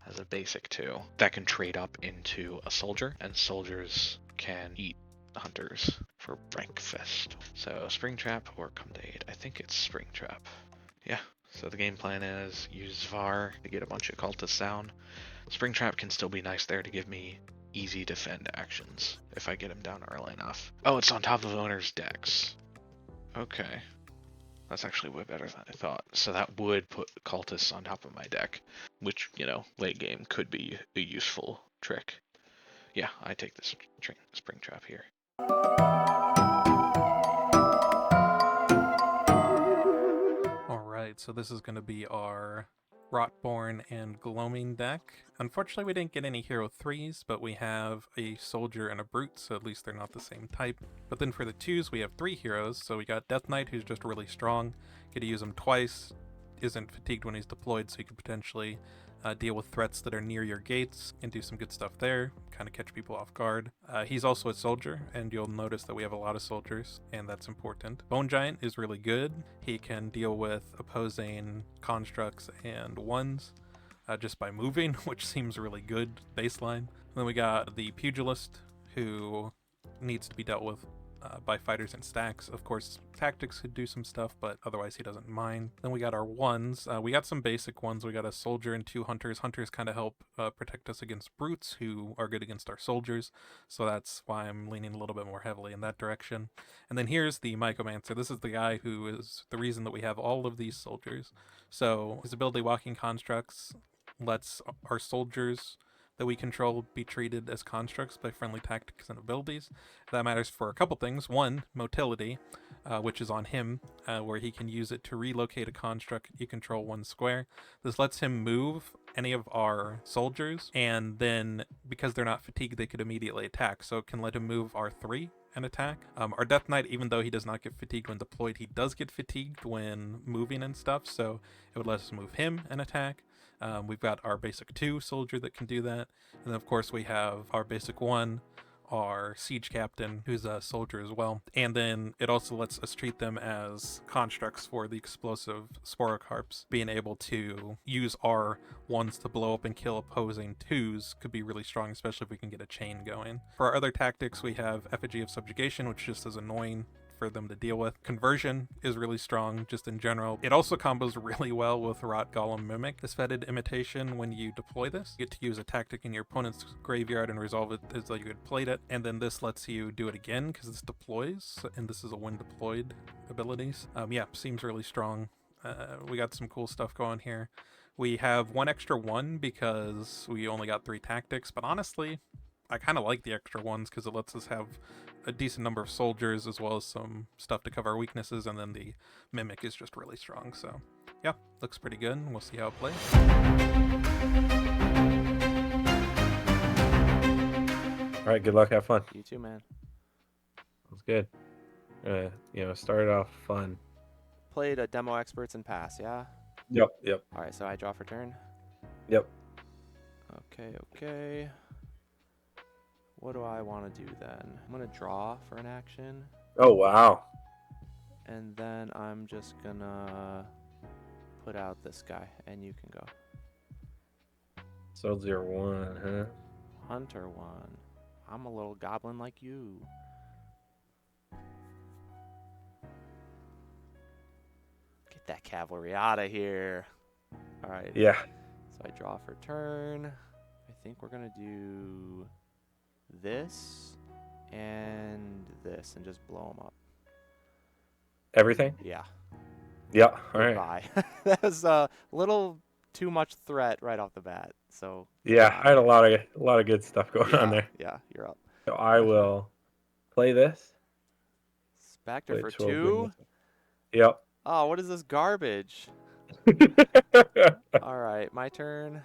as a basic 2 that can trade up into a soldier, and soldiers can eat hunters for breakfast. So Springtrap or Come to Aid. I think it's Springtrap. Yeah, so the game plan is use Var to get a bunch of cultists down. Springtrap can still be nice there to give me easy defend actions if I get him down early enough. Oh, it's on top of owner's decks. Okay. That's actually way better than I thought. So that would put cultists on top of my deck, which, you know, late game could be a useful trick. Yeah, I take this Springtrap here. Alright, so this is going to be our Rotborn and Gloaming deck. Unfortunately, we didn't get any Hero 3s, but we have a Soldier and a Brute, so at least they're not the same type. But then for the 2s, we have 3 heroes, so we got Death Knight, who's just really strong. Get to use him twice, isn't fatigued when he's deployed, so you can potentially deal with threats that are near your gates and do some good stuff there, kind of catch people off guard. He's also a soldier, and you'll notice that we have a lot of soldiers, and that's important. Bone Giant is really good. He can deal with opposing constructs and 1s just by moving, which seems really good baseline. And then we got the Pugilist, who needs to be dealt with by fighters in stacks. Of course, tactics could do some stuff, but otherwise he doesn't mind. Then we got our 1s. We got some basic ones. We got a soldier and 2 hunters. Hunters kind of help protect us against brutes, who are good against our soldiers, so that's why I'm leaning a little bit more heavily in that direction. And then here's the Mycomancer. This is the guy who is the reason that we have all of these soldiers. So his ability, Walking Constructs, lets our soldiers that we control be treated as constructs by friendly tactics and abilities. That matters for a couple things. One, motility, which is on him, where he can use it to relocate a construct you control 1 square. This lets him move any of our soldiers, and then because they're not fatigued, they could immediately attack. So it can let him move our 3 and attack. Our Death Knight, even though he does not get fatigued when deployed, he does get fatigued when moving and stuff, so it would let us move him and attack. We've got our basic 2 soldier that can do that. And then of course we have our basic 1, our siege captain, who's a soldier as well. And then it also lets us treat them as constructs for the explosive sporocarps. Being able to use our 1s to blow up and kill opposing 2s could be really strong, especially if we can get a chain going. For our other tactics, we have Effigy of Subjugation, which just is annoying for them to deal with. Conversion is really strong just in general. It also combos really well with Rot Golem Mimic. This fetid imitation, when you deploy this, you get to use a tactic in your opponent's graveyard and resolve it as though you had played it, and then this lets you do it again because this deploys, and this is a when deployed abilities. Yeah, seems really strong. We got some cool stuff going here. We have one extra one because we only got 3 tactics, but honestly, I kind of like the extra ones because it lets us have a decent number of soldiers as well as some stuff to cover our weaknesses, and then the Mimic is just really strong. So, yeah, looks pretty good. We'll see how it plays. All right, good luck. Have fun. You too, man. That's good. Started off fun. Played a demo experts and pass, yeah? Yep. All right, so I draw for turn. Yep. Okay. What do I want to do then? I'm going to draw for an action. Oh, wow. And then I'm just going to put out this guy, and you can go. Soldier 1, huh? Hunter 1. I'm a little goblin like you. Get that cavalry out of here. All right. Yeah. So I draw for turn. I think we're going to do this and this and just blow them up. Everything? Yeah. Yeah. All right. Bye. That was a little too much threat right off the bat. So Yeah, I had a lot of good stuff going on there. Yeah, you're up. So I will play this. Spectre for Which will bring 2. us- Yep. Oh, what is this garbage? All right, my turn.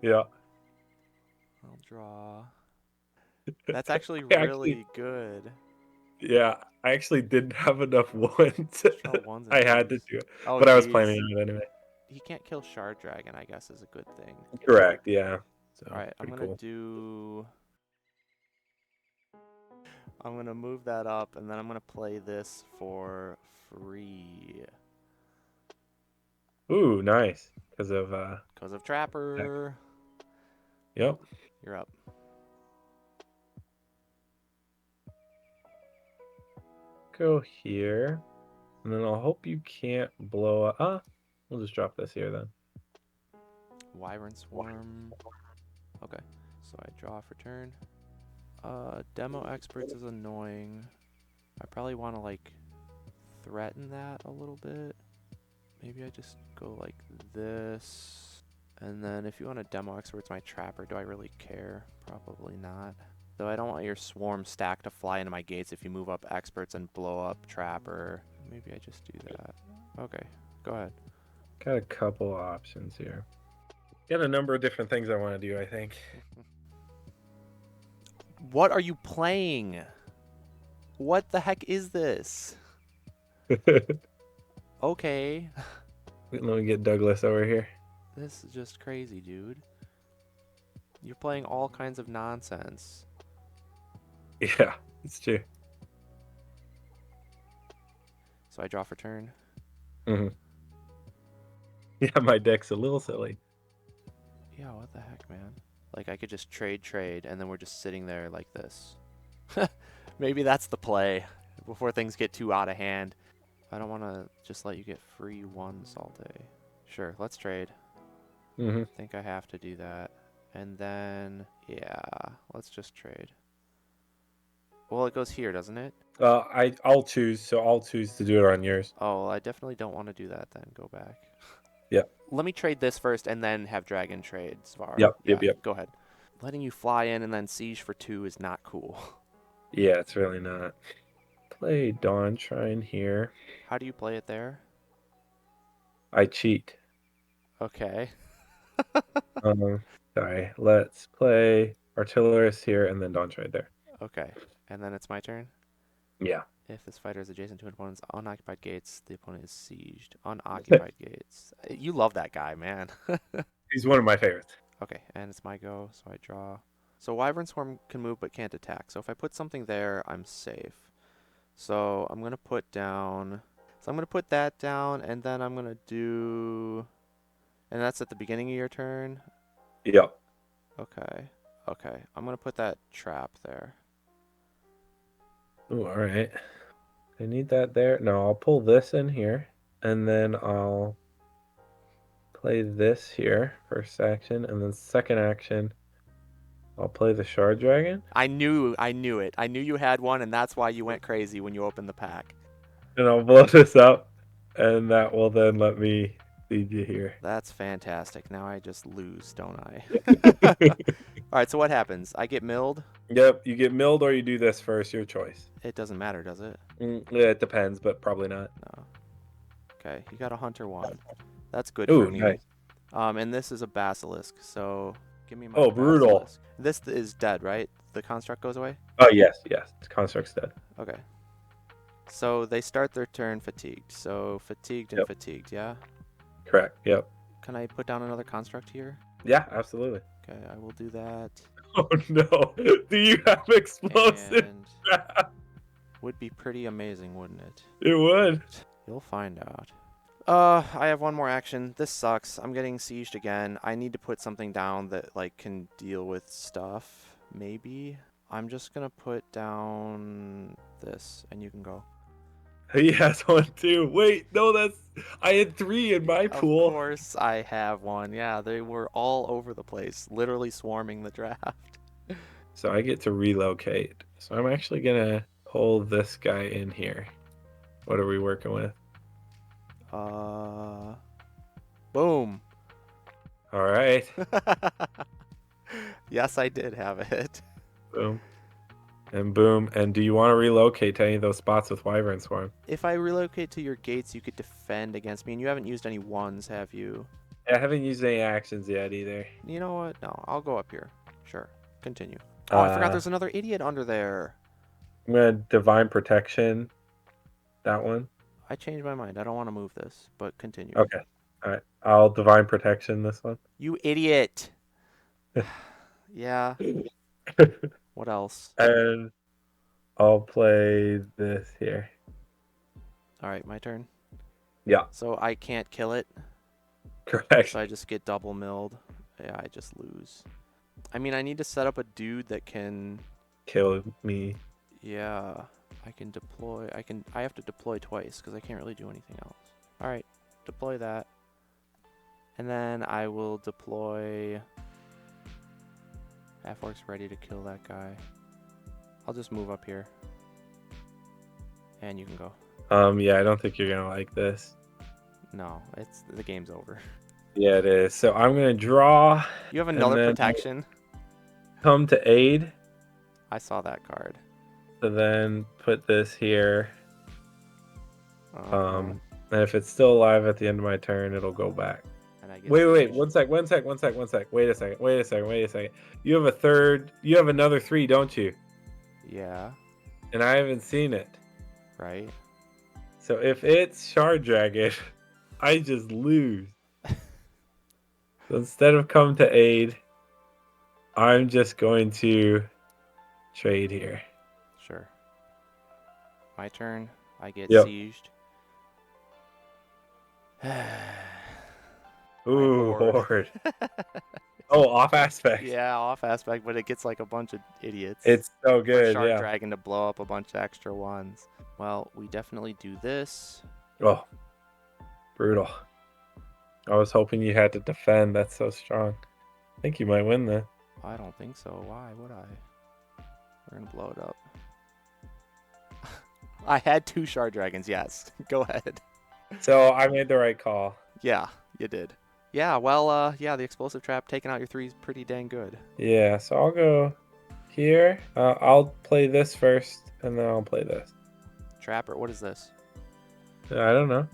Yeah. I'll draw. That's actually I really good. Yeah, I actually didn't have enough ones. Draw ones and I had to twos. do it, Oh, but I was geez. planning on it anyway. He can't kill Shard Dragon, I guess, is a good thing. Correct. Yeah. So All right, I'm pretty gonna cool. do. I'm gonna move that up, and then I'm gonna play this for free. Ooh, nice. Because of Because of Trapper. Yep. You're up. Go here, and then I'll hope you can't blow up. We'll just drop this here then. Wyvern Swarm. Okay, so I draw for turn. Demo Experts is annoying. I probably want to, like, threaten that a little bit. Maybe I just go like this. And then if you want to Demo Experts my Trapper, do I really care? Probably not. Though I don't want your Swarm stack to fly into my gates if you move up Experts and blow up Trapper. Maybe I just do that. Okay, go ahead. Got a couple options here. Got a number of different things I want to do, I think. What are you playing? What the heck is this? Okay. Let me get Douglas over here. This is just crazy, dude. You're playing all kinds of nonsense. Yeah, it's true. So I draw for turn. Mm-hmm. Yeah, my deck's a little silly. Yeah, what the heck, man? Like, I could just trade, and then we're just sitting there like this. Maybe that's the play before things get too out of hand. I don't want to just let you get free ones all day. Sure, let's trade. Mm-hmm. I think I have to do that. And then, yeah, let's just trade. Well, it goes here, doesn't it? I'll choose, so I'll choose to do it on yours. Oh, well, I definitely don't want to do that then. Go back. Yep. Let me trade this first and then have Dragon trade, Svar. Yep. Go ahead. Letting you fly in and then siege for 2 is not cool. Yeah, it's really not. Play Dawn Shrine here. How do you play it there? I cheat. Okay. Sorry. Let's play Artillerist here and then Dawn Shrine there. Okay. And then it's my turn? Yeah. If this fighter is adjacent to an opponent's unoccupied gates, the opponent is sieged. Unoccupied gates. You love that guy, man. He's one of my favorites. Okay, and it's my go, so I draw. So Wyvern Swarm can move but can't attack. So if I put something there, I'm safe. So I'm going to put down... So I'm going to put that down, and then I'm going to do... And that's at the beginning of your turn? Yep. Okay. I'm going to put that trap there. Oh, all right. I need that there. No, I'll pull this in here, and then I'll play this here, first action, and then second action, I'll play the Shard Dragon. I knew it. I knew you had one, and that's why you went crazy when you opened the pack. And I'll blow this up, and that will then let me lead you here. That's fantastic. Now I just lose, don't I? All right, so what happens? I get milled? Yep, you get milled or you do this first, your choice. It doesn't matter, does it? Yeah, it depends, but probably not. No. Okay, you got a Hunter 1. That's good Ooh, for me. nice. And this is a Basilisk, so give me my Oh, brutal. Basilisk. This is dead, right? The construct goes away? Oh, yes. Construct's dead. Okay. So they start their turn fatigued. So fatigued and Yep. fatigued, yeah? Correct, yep. Can I put down another construct here? Yeah, absolutely. Okay, I will do that. Oh, no. Do you have explosive? And would be pretty amazing, wouldn't it? It would. You'll find out. I have one more action. This sucks. I'm getting sieged again. I need to put something down that like can deal with stuff. Maybe. I'm just gonna put down this, and you can go. He has one too. Wait, no, I had 3 in my pool. Of course I have one. Yeah, they were all over the place, literally swarming the draft. So I get to relocate. So I'm actually gonna pull this guy in here. What are we working with? Boom. All right. Yes, I did have it. Boom. And boom. And do you want to relocate to any of those spots with Wyvern Swarm? If I relocate to your gates, you could defend against me, and you haven't used any ones, have you? I haven't used any actions yet either. You know what? No, I'll go up here. Sure. Continue. Oh, I forgot there's another idiot under there. I'm gonna Divine Protection that one. I changed my mind. I don't want to move this, but continue. Okay. All right. I'll Divine Protection this one. You idiot. Yeah. What else? And I'll play this here. All right, my turn. Yeah. So I can't kill it. Correct. So I just get double milled. Yeah, I just lose. I mean, I need to set up a dude that can... Kill me. Yeah. I can deploy... I have to deploy twice because I can't really do anything else. All right. Deploy that. And then I will deploy... Half-Orc's ready to kill that guy. I'll just move up here. And you can go. Yeah, I don't think you're gonna like this. No, the game's over. Yeah, it is. So I'm gonna draw. You have another then protection. Come to aid. I saw that card. So then put this here. Uh-huh. And if it's still alive at the end of my turn, it'll go back. And I get Wait. sieged. One sec. Wait a second. You have another 3, don't you? Yeah, And I haven't seen it. right. So if it's Shard Dragon, I just lose. So instead of come to aid, I'm just going to trade here. Sure. My turn. I get Yep. sieged. Ooh, horde. horde. Oh, off aspect. Yeah, off aspect, but it gets like a bunch of idiots. It's so for good, Shard yeah. Dragon to blow up a bunch of extra ones. Well, we definitely do this. Oh, brutal. I was hoping you had to defend. That's so strong. I think you might win that. I don't think so. Why would I? We're gonna blow it up. I had 2 Shard Dragons, yes. Go ahead. So I made the right call. Yeah, you did. Yeah, well, yeah, the explosive trap taking out your 3 is pretty dang good. Yeah, so I'll go here. I'll play this first, and then I'll play this. Trapper, what is this? I don't know.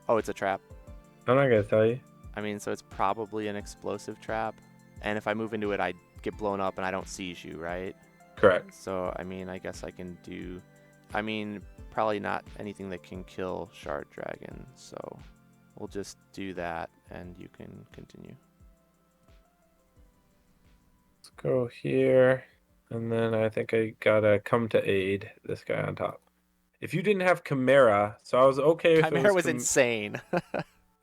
Oh, it's a trap. I'm not going to tell you. I mean, so it's probably an explosive trap. And if I move into it, I get blown up and I don't siege you, right? Correct. So, I mean, I guess I can do... I mean, probably not anything that can kill Shard Dragon. So, we'll just do that and you can continue. Let's go here. And then I think I got to come to aid this guy on top. If you didn't have Chimera, so I was okay if Chimera it was insane.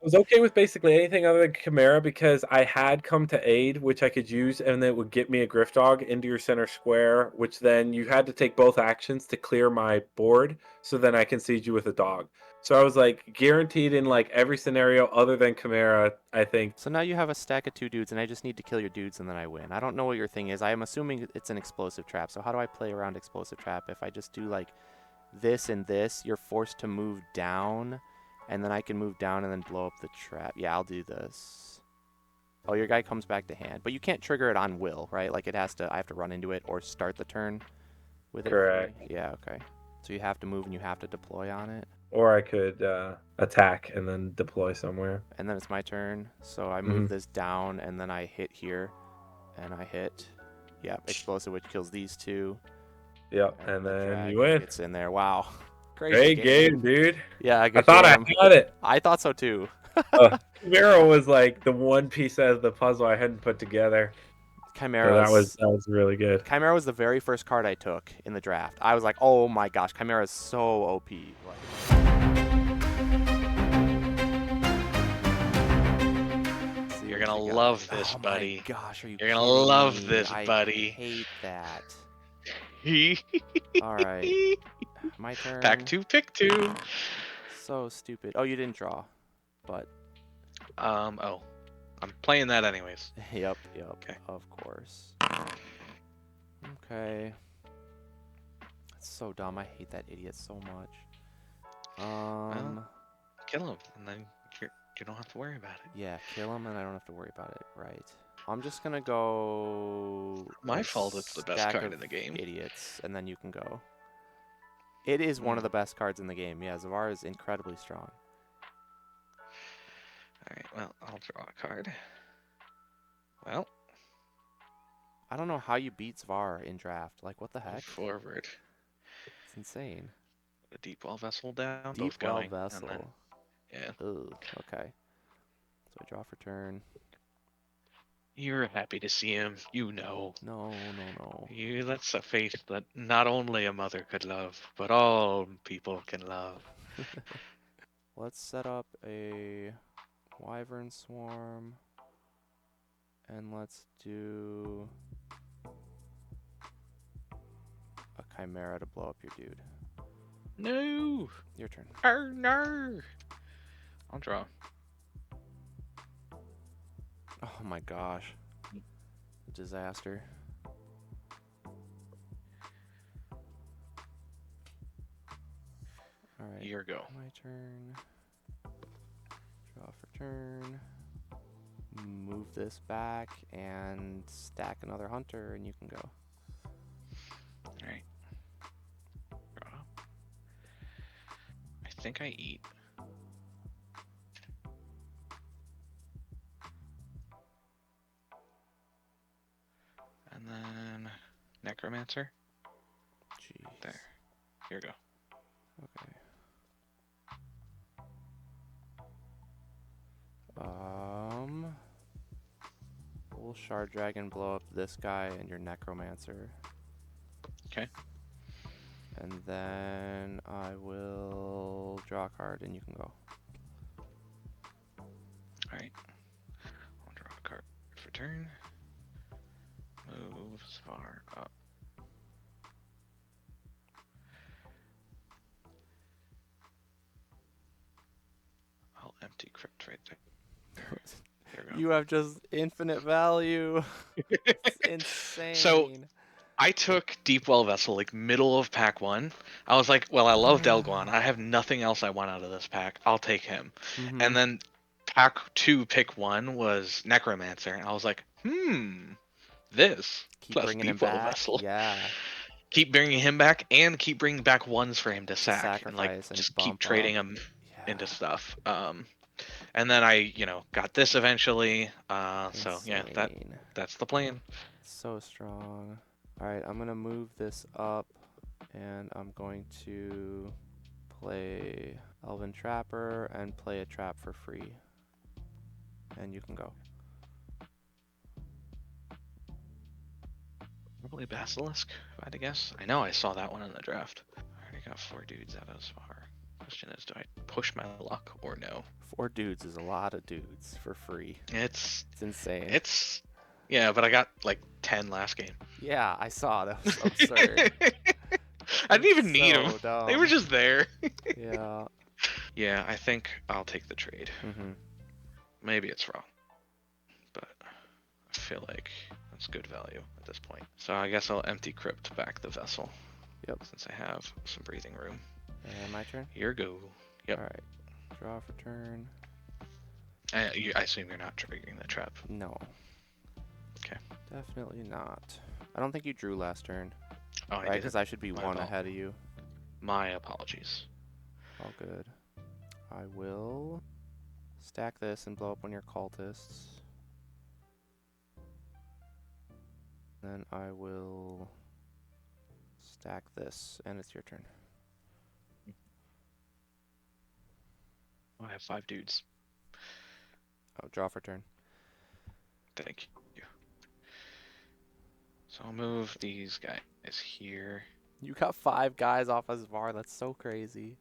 was okay with basically anything other than Chimera because I had Come to Aid, which I could use, and then it would get me a Griff Dog into your center square, which then you had to take both actions to clear my board, so then I can siege you with a dog. So I was like guaranteed in like every scenario other than Chimera, I think. So now you have a stack of 2 dudes, and I just need to kill your dudes, and then I win. I don't know what your thing is. I am assuming it's an explosive trap. So how do I play around explosive trap? If I just do like this and this, you're forced to move down, and then I can move down and then blow up the trap. Yeah, I'll do this. Oh, your guy comes back to hand, but you can't trigger it on will, right? Like I have to run into it or start the turn with it free. Correct. Yeah, okay. So you have to move and you have to deploy on it. Or I could attack and then deploy somewhere. And then it's my turn. So I Mhm. move this down and then I hit here and I hit, yeah, explosive, which kills these 2. Yep, And and the then you dragon win. gets in there. Wow. Crazy Great game, game. dude. Yeah, I good thought I game. had it. I thought so too. Chimera was like the one piece of the puzzle I hadn't put together. So Chimera's that was really good. Chimera was the very first card I took in the draft. I was like, oh my gosh, Chimera is so OP. Like, see You're what gonna you got. love this, Oh buddy. my gosh, are you You're gonna kidding love me? this, I buddy. hate that. All Pack right, my turn. 2, pick 2. So stupid. Oh, you didn't draw, but Oh, I'm playing that anyways. yep, Okay. of course. Okay. That's so dumb. I hate that idiot so much. Well, kill him, and then you don't have to worry about it. Yeah, kill him, and I don't have to worry about it. Right. I'm just gonna go. My a fault. It's the best stack card of in the game. Idiots, and then you can go. It is one of the best cards in the game. Yeah, Zavar is incredibly strong. All right. Well, I'll draw a card. Well, I don't know how you beat Zavar in draft. Like, what the heck? forward. It's insane. A deep well vessel down. Deep both well going, vessel. and then, yeah. Ooh, okay. So I draw for turn. You're happy to see him. You know. No. That's a face that not only a mother could love, but all people can love. Let's set up a Wyvern Swarm. And let's do a Chimera to blow up your dude. No. Your turn. No. I'll draw. Oh my gosh. Disaster. Alright. Your go. My turn. Draw for turn. Move this back and stack another hunter and you can go. Alright. Draw. I think I eat. And then Necromancer. Jeez. There. Here you go. Okay. We'll Shard Dragon blow up this guy and your Necromancer. Okay. And then I will draw a card and you can go. Alright. I'll draw a card for turn. Move as far up. I'll empty crypt right there. There we go. You have just infinite value. It's insane. So I took Deep Well Vessel like middle of pack 1. I was like, well, I love Delguan. I have nothing else I want out of this pack. I'll take him. And then pack 2, pick 1 was Necromancer. And I was like, this keep plus bringing Deep him Well back. Vessel. Yeah. Keep bringing him back and keep bringing back ones for him to sack and like sacrifice and just bump keep trading up. him Yeah. into stuff. And then I, got this eventually. So yeah, Insane. that's the plan. So strong. Alright, I'm gonna move this up and I'm going to play Elven Trapper and play a trap for free. And you can go. Probably Basilisk, if I had to guess. I know I saw that one in the draft. I already got 4 dudes out of this far. question is, do I push my luck or no? 4 dudes is a lot of dudes for free. It's insane. yeah, but I got like 10 last game. Yeah, I saw. That was absurd. I didn't even need so them. dumb. They were just there. Yeah. Yeah, I think I'll take the trade. Mm-hmm. Maybe it's wrong, but I feel like that's good value at this point. So I guess I'll empty crypt back the vessel. Yep. Since I have some breathing room. And my turn? Here go. Yep. Alright. Draw for turn. I assume you're not triggering the trap. No. Okay. Definitely not. I don't think you drew last turn. Oh, right? Because I should be My one fault. ahead of you. My apologies. All good. I will stack this and blow up one of your cultists. Then I will stack this, and it's your turn. I have 5 dudes. Oh, draw for turn. Thank you. So I'll move these guys here. You got 5 guys off Asvar. That's so crazy.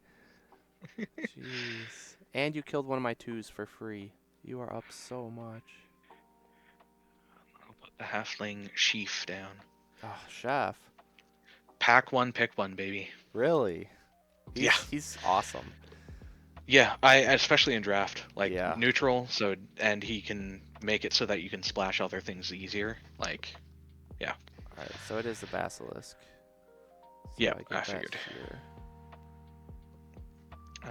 Jeez. And you killed one of my 2s for free. You are up so much. I'll put the halfling sheaf down. Oh, chef. Pack 1, pick 1, baby. Really? Yeah. He's awesome. Yeah, I especially in draft, like Yeah. neutral. So and he can make it so that you can splash other things easier. Like, yeah. All right. So it is the basilisk. So Yeah, get I that figured. here.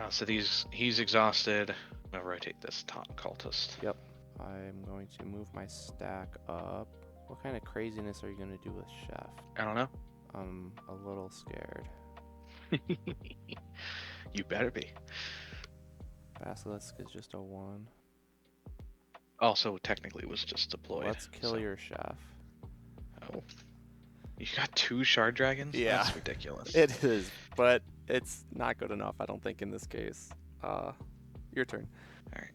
So he's exhausted. I'm gonna rotate this top cultist. Yep. I'm going to move my stack up. What kind of craziness are you going to do with chef? I don't know. I'm a little scared. You better be. Basilisk is just a 1. Also, technically, it was just deployed. Let's kill your chef. Oh. You got 2 shard dragons? Yeah. That's ridiculous. It is, but it's not good enough, I don't think, in this case. Your turn. Alright.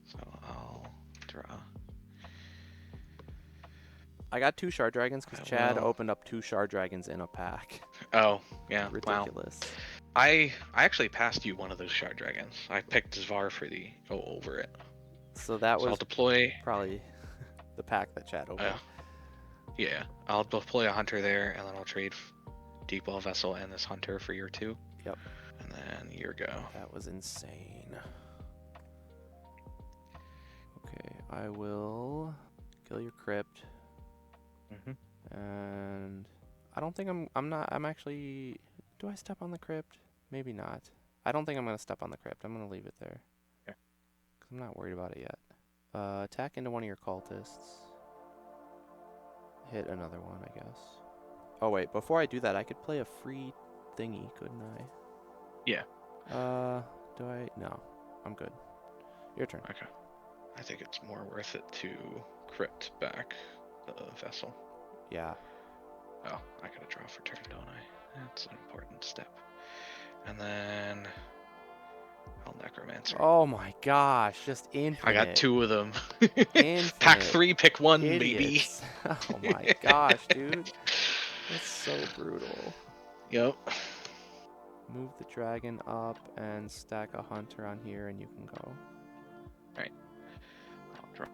So I'll draw. I got 2 shard dragons because Chad will. opened up 2 shard dragons in a pack. Oh, yeah. Wow. Ridiculous. I actually passed you one of those shard dragons. I picked Zvar for the over it. So that So I'll was deploy. probably the pack that Chad opened. Yeah, I'll deploy a hunter there, and then I'll trade Deep Well Vessel and this hunter for your 2. Yep. And then your go. That was insane. Okay, I will kill your crypt. And I don't think I'm actually, do I step on the crypt? Maybe not. I don't think I'm going to step on the crypt. I'm going to leave it there. Okay. Because I'm not worried about it yet. Attack into one of your cultists. Hit another one, I guess. Oh, wait. Before I do that, I could play a free thingy, couldn't I? Yeah. Do I? No. I'm good. Your turn. Okay. I think it's more worth it to crypt back the vessel. Yeah. Oh, I gotta draw for turn, don't I? That's an important step. And then I'll necromancer. Oh my gosh, just infinite. I got 2 of them. Infinite. Pack 3, pick 1, baby. Idiots. Oh my gosh, dude. That's so brutal. Yep. Move the dragon up and stack a hunter on here and you can go. Alright. I'll draw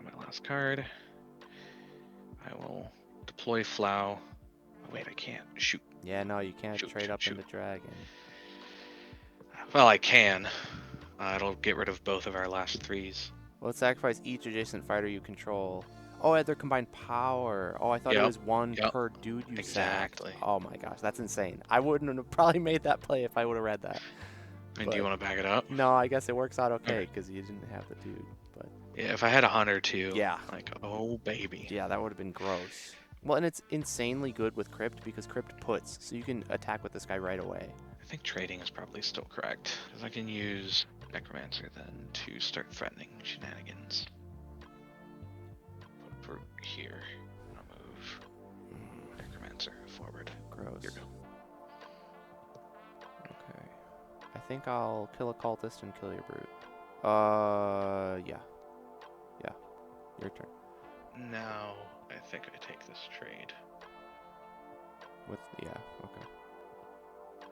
my last card. I will deploy Flow. Oh, wait, I can't. Shoot. Yeah, no, you can't Shoot, trade shoot, up shoot. into dragon. Well, I can. It'll get rid of both of our last 3s. Well, let's sacrifice each adjacent fighter you control. Oh, I had their combined power. Oh, I thought it was 1 per dude you Exactly. sacked. Oh my gosh, that's insane. I wouldn't have probably made that play if I would have read that. And do you want to back it up? No, I guess it works out okay because you didn't have the dude. But Yeah, if I had a hunter too. Yeah. Like, oh baby. yeah, that would have been gross. Well, and it's insanely good with Crypt because Crypt puts, so you can attack with this guy right away. I think trading is probably still correct. Because I can use Necromancer then to start threatening shenanigans. Put Brute here. I'll move Necromancer forward. Gross. Here we go. Okay. I think I'll kill a cultist and kill your brute. Yeah. Yeah. Your turn. Now, I think I take this trade. Yeah, okay.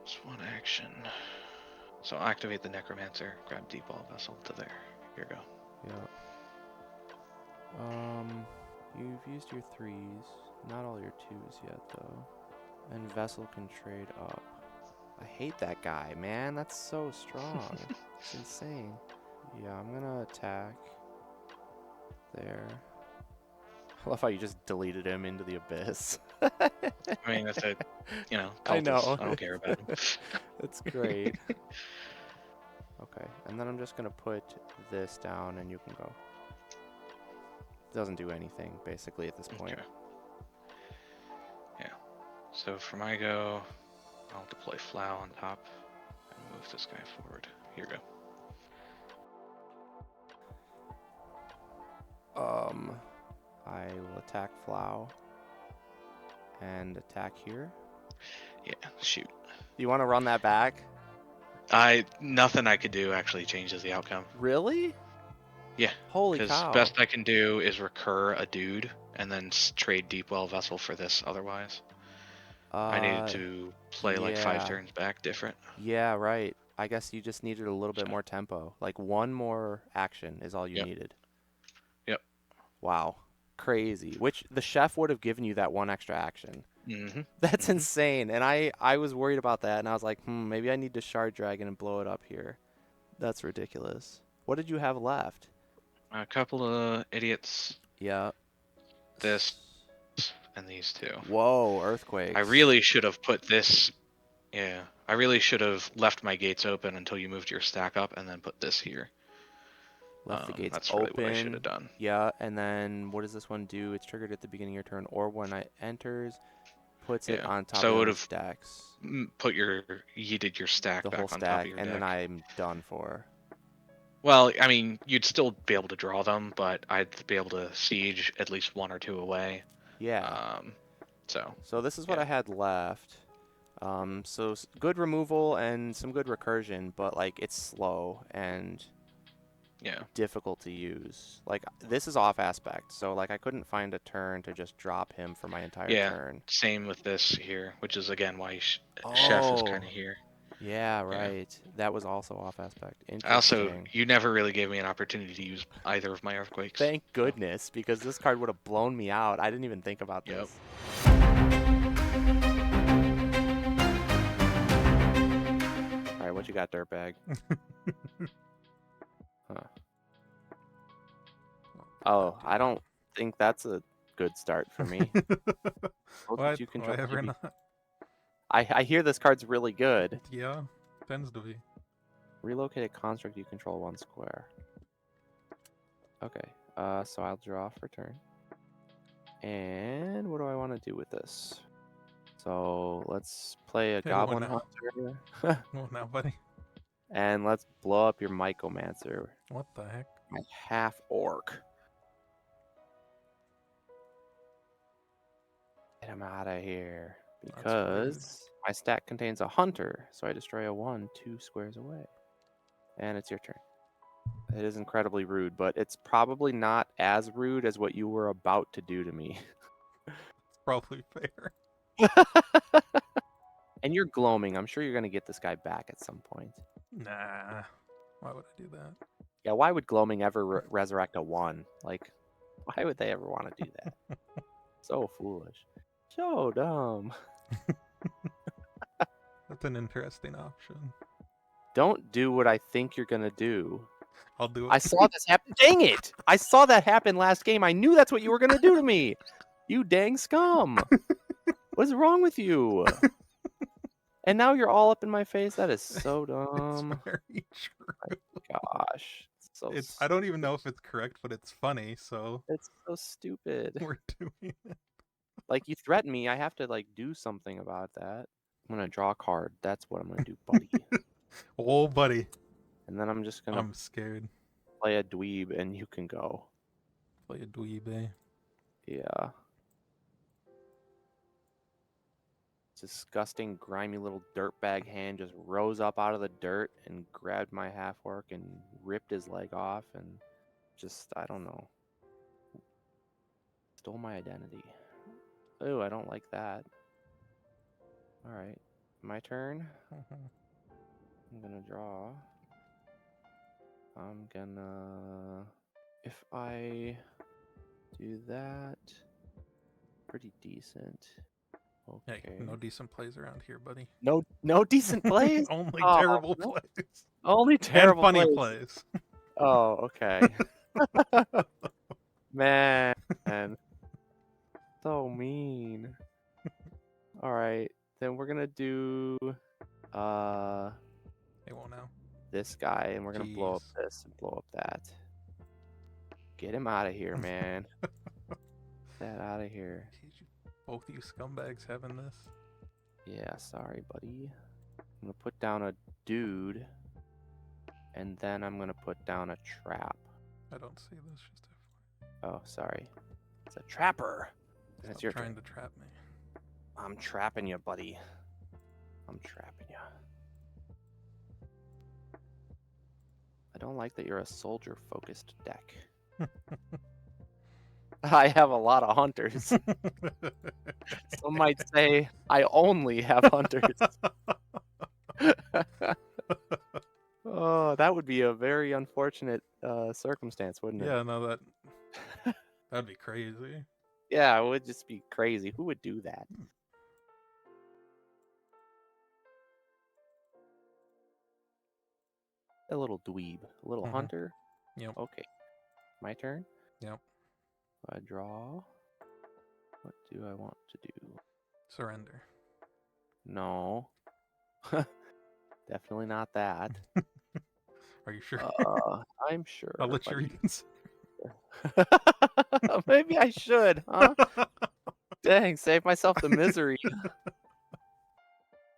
It's 1 action. So I'll activate the Necromancer, grab Deep Wall Vessel to there. Here you go. Yeah. You've used your 3s, not all your 2s yet though. And Vessel can trade up. I hate that guy, man. That's so strong. It's insane. Yeah, I'm gonna attack there. I love how you just deleted him into the abyss. I mean, that's a, you know, I cultist. know. I don't care about him. That's great. Okay, and then I'm just gonna put this down and you can go. Doesn't do anything, basically, at this point. Okay. Yeah. So for my go, I'll deploy Flow on top and move this guy forward. Here you go. I will attack Flow and attack here. Yeah, shoot. Do you want to run that back? Nothing I could do actually changes the outcome. Really? Yeah. Holy Because cow. best I can do is recur a dude and then trade Deepwell Vessel for this otherwise. I needed to play like 5 turns back different. Yeah, right. I guess you just needed a little bit more tempo. Like one more action is all you needed. Yep. Wow. Crazy. Which the chef would have given you that one extra action. Mm-hmm. That's insane. And I was worried about that and I was like, maybe I need to Shard Dragon and blow it up here. That's ridiculous. What did you have left? A couple of idiots. Yeah. This and these two. Whoa, earthquakes. I really should have put this. Yeah, I really should have left my gates open until you moved your stack up and then put this here. Left the gates that's open. Really what I should have done. Yeah, and then what does this one do? It's triggered at the beginning of your turn or when it enters, puts it on top of your stacks. Put your yeeted your stack the back whole on stack, top of your and deck. then I'm done for. Well, I mean, you'd still be able to draw them, but I'd be able to siege at least 1 or 2 away. Yeah. So this is what I had left. So good removal and some good recursion, but like it's slow and difficult to use. Like this is off aspect, so like I couldn't find a turn to just drop him for my entire turn. Same with this here, which is again why Chef is kind of here. Yeah, right. Yeah. That was also off aspect. Interesting. Also, you never really gave me an opportunity to use either of my earthquakes. Thank goodness, because this card would have blown me out. I didn't even think about this. All right, what you got, dirtbag? Oh, I don't think that's a good start for me. What? Whatever not. I hear this card's really good. Yeah, tends to be. Relocate a construct you control 1 square. Okay, so I'll draw for turn. And what do I want to do with this? So let's play a Goblin Hunter. What now, buddy? And let's blow up your Mycomancer. What the heck? My half orc. Get him out of here. Because my stack contains a hunter, so I destroy a 1 2 squares away. And it's your turn. It is incredibly rude, but it's probably not as rude as what you were about to do to me. It's probably fair. And you're gloaming. I'm sure you're going to get this guy back at some point. Nah. Why would I do that? Yeah, why would gloaming ever resurrect a 1? Like, why would they ever want to do that? So foolish. So dumb. That's an interesting option. Don't do what I think you're going to do. I'll do it. I saw this happen. Dang it! I saw that happen last game. I knew that's what you were going to do to me. You dang scum. What's wrong with you? And now you're all up in my face? That is so dumb. It's very true. Oh my gosh. I don't even know if it's correct, but it's funny, so... It's so stupid. We're doing it. Like, you threaten me. I have to, like, do something about that. I'm going to draw a card. That's what I'm going to do, buddy. Oh, buddy. And then I'm just going to... I'm scared. Play a dweeb, and you can go. Play a dweeb, eh? Yeah. Disgusting, grimy little dirtbag hand just rose up out of the dirt and grabbed my half-orc and ripped his leg off and just, I don't know. Stole my identity. Oh, I don't like that. Alright. My turn. I'm gonna draw. I'm gonna... If I do that... Pretty decent. Hey, Okay. no decent plays around here, buddy. No decent plays? Only Oh, terrible no. plays. Only And terrible funny plays. plays. Oh, okay. Man. So mean. Alright. Then we're gonna do They won't know. this guy, and we're gonna blow up Jeez. this and blow up that. Get him out of here, man. Get that out of here. Both you scumbags having this. Yeah, sorry, buddy. I'm gonna put down a dude, and then I'm gonna put down a trap. I don't see this. Just Oh, sorry. It's a trapper. That's stop your trying turn. to trap me. I'm trapping you, buddy. I'm trapping you. I don't like that you're a soldier-focused deck. I have a lot of hunters. Some might say I only have hunters. Oh, that would be a very unfortunate circumstance, wouldn't it? Yeah, no, that'd be crazy. Yeah, it would just be crazy. Who would do that? A little dweeb. A little hunter? Yep. Okay. My turn? Yep. I draw. What do I want to do? Surrender. No. Definitely not that. Are you sure? I'm sure. I'll let you buddy. reconsider. Maybe I should, huh? Dang, save myself the misery.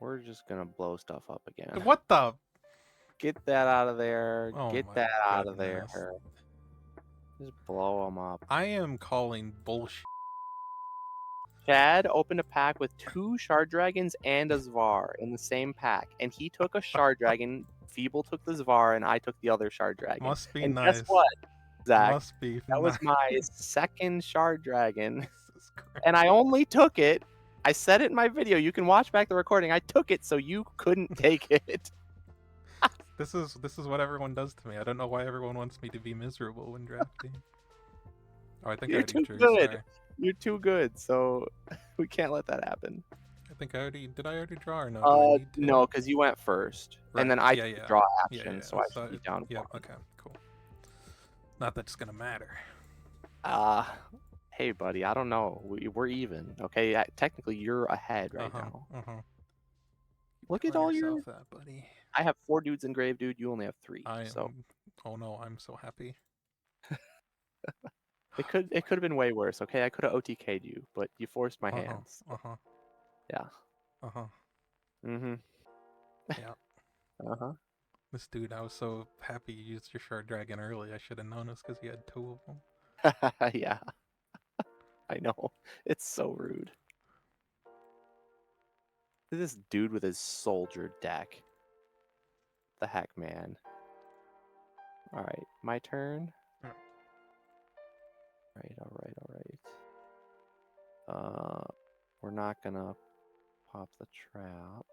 We're just gonna blow stuff up again. What the? Get that out of there. Oh Get my that out of there. goodness. Just blow them up. I am calling bullshit. Chad opened a pack with 2 Shard Dragons and a Zvar in the same pack, and he took a Shard Dragon. Feeble took the Zvar, and I took the other Shard Dragon. Must be and nice. Guess what, Zach? Must be That was nice. my second Shard Dragon, Jesus Christ. and I only took it. I said it in my video. You can watch back the recording. I took it so you couldn't take it. This is what everyone does to me. I don't know why everyone wants me to be miserable when drafting. Oh, I think You're I already too drew. good. Sorry. You're too good, so we can't let that happen. I think I already did. I already draw or no? Do I need to? No, because you went first, and then I Yeah, took the yeah. draw Yeah, action, yeah. so I should be down Yeah. 1. Okay. Cool. Not that it's gonna matter. Hey, buddy, I don't know. We're even, okay? Technically, you're ahead right now. Look at all your... that, buddy. I have 4 dudes engraved, dude. You only have 3. So Oh no, I'm so happy. it could have been way worse, okay? I could have OTK'd you, but you forced my hands. Yeah. Mm-hmm. Yeah. This dude, I was so happy you used your Shard Dragon early. I should have known this because you had 2 of them. Yeah. I know. It's so rude. This dude with his soldier deck. The heck, man. Alright, my turn. Yeah. Alright. We're not gonna pop the trap.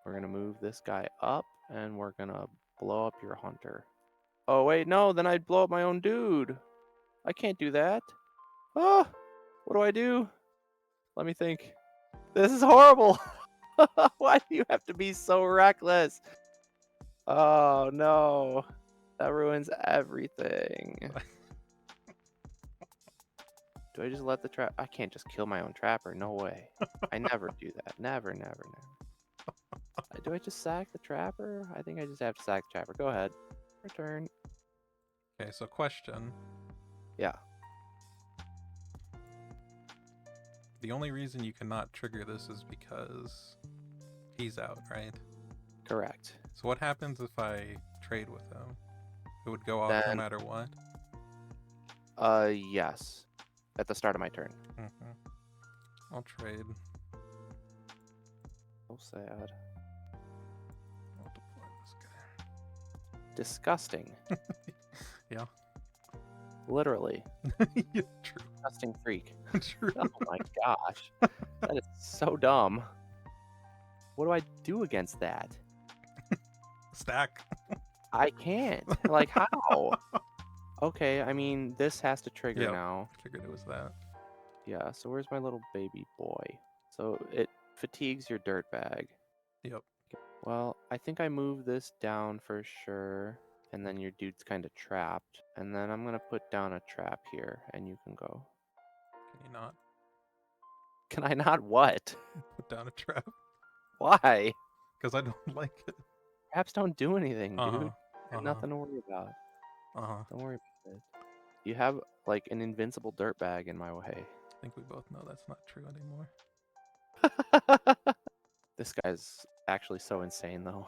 We're gonna move this guy up, and we're gonna blow up your hunter. Oh, wait, no, then I'd blow up my own dude. I can't do that. Oh, what do I do? Let me think. This is horrible. Why do you have to be so reckless? Oh, no. That ruins everything. Do I just let the trap? I can't just kill my own trapper. No way. I never do that. Never. Do I just sack the trapper? I think I just have to sack the trapper. Go ahead. Return. Okay, so question. Yeah. The only reason you cannot trigger this is because he's out, right? Correct. So what happens if I trade with him? It would go off no matter what? Yes. At the start of my turn. I'll trade. So sad. I'll deploy this guy. Disgusting. Yeah. Literally. Yeah, true. Disgusting freak. True. Oh my gosh. That is so dumb. What do I do against that? Stack. I can't. Like, how? Okay, I mean, this has to trigger Yep. now. I figured it was that. Yeah, so where's my little baby boy? So it fatigues your dirt bag. Yep. Well, I think I move this down for sure, and then your dude's kind of trapped. And then I'm going to put down a trap here, and you can go. Can you not Can I not what? put down a trap? Why? Because I don't like it. Traps don't do anything, dude. Uh-huh. Got nothing to worry about. Uh-huh. Don't worry about it. You have, like, an invincible dirt bag in my way. I think we both know that's not true anymore. This guy's actually so insane, though.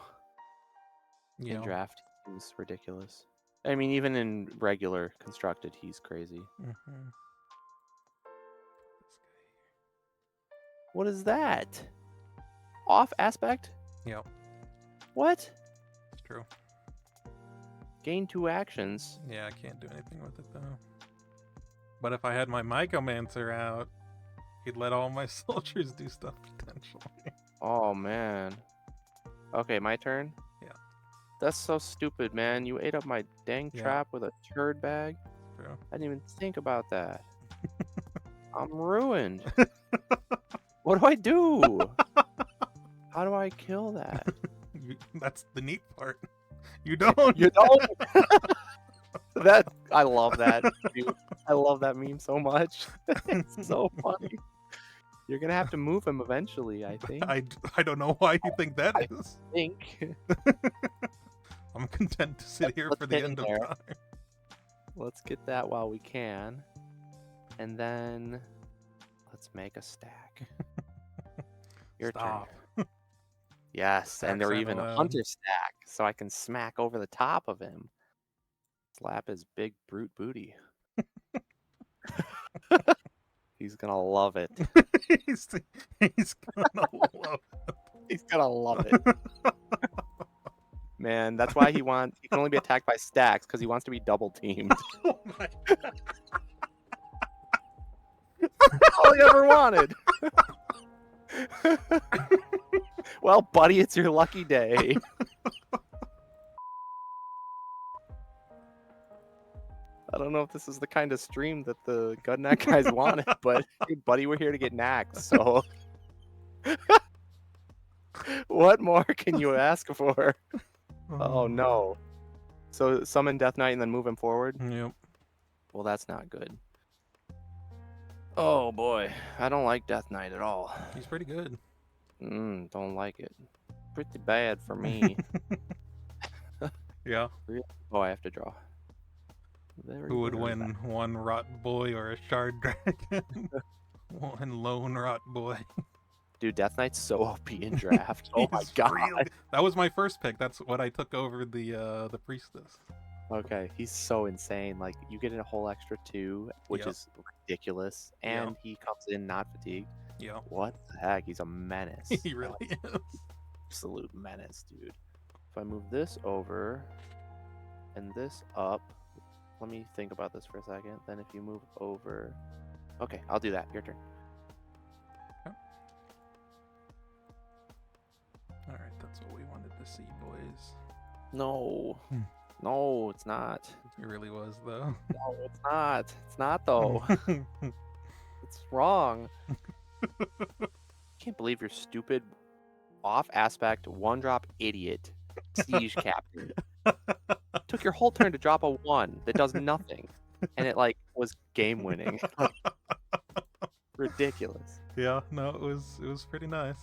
Yeah. In draft, he's ridiculous. I mean, even in regular constructed, he's crazy. Mm-hmm. What is that? Off aspect? Yep. What? It's true. Gain 2 actions. Yeah, I can't do anything with it though. But if I had my Mycomancer out, he'd let all my soldiers do stuff potentially. Oh, man. Okay, my turn? Yeah. That's so stupid, man. You ate up my dang Yeah. trap with a turd bag? True. I didn't even think about that. I'm ruined. What do I do? How do I kill that? That's the neat part. You don't. You don't? That I love that, dude. I love that meme so much. It's so funny. You're gonna have to move him eventually, I think. I don't know why you think that I is. think. I'm content to sit here Let's for the hit end in of there. time. Let's get that while we can. And then let's make a stack. Your Stop. turn. Yes, and they're Stacks even a allowed. hunter stack, so I can smack over the top of him. Slap his big brute booty. He's gonna love it. he's gonna love He's gonna love it. Man, that's why he can only be attacked by stacks, because he wants to be double teamed. Oh my All he ever wanted. Well, buddy, it's your lucky day. I don't know if this is the kind of stream that the Gudnak guys wanted, but hey, buddy, we're here to get knacked, so what more can you ask for? Oh no. So summon Death Knight and then move him forward? Yep. Well, that's not good. Oh boy, I don't like Death Knight at all. He's pretty good. Don't like it. Pretty bad for me. Yeah. Oh, I have to draw. Very, Who would very win, one rot boy or a shard dragon? One lone rot boy. Dude, Death Knight's so OP in draft. Oh my He's god. really- That was my first pick. That's what I took over the priestess. Okay, he's so insane. Like, you get a whole extra 2, which Yep. is ridiculous, and he comes in not fatigued. Yeah. What the heck? He's a menace. He really is. Absolute menace, dude. If I move this over and this up, let me think about this for a second. Then if you move over, okay, I'll do that. Your turn. All right, that's what we wanted to see, boys. No, no, it's not. It really was, though. No, it's not. It's not though. It's wrong. Can't believe you're stupid, off aspect, 1-drop idiot, siege captain. Took your whole turn to drop a 1 that does nothing, and it like was game winning. Ridiculous. Yeah, no, it was pretty nice.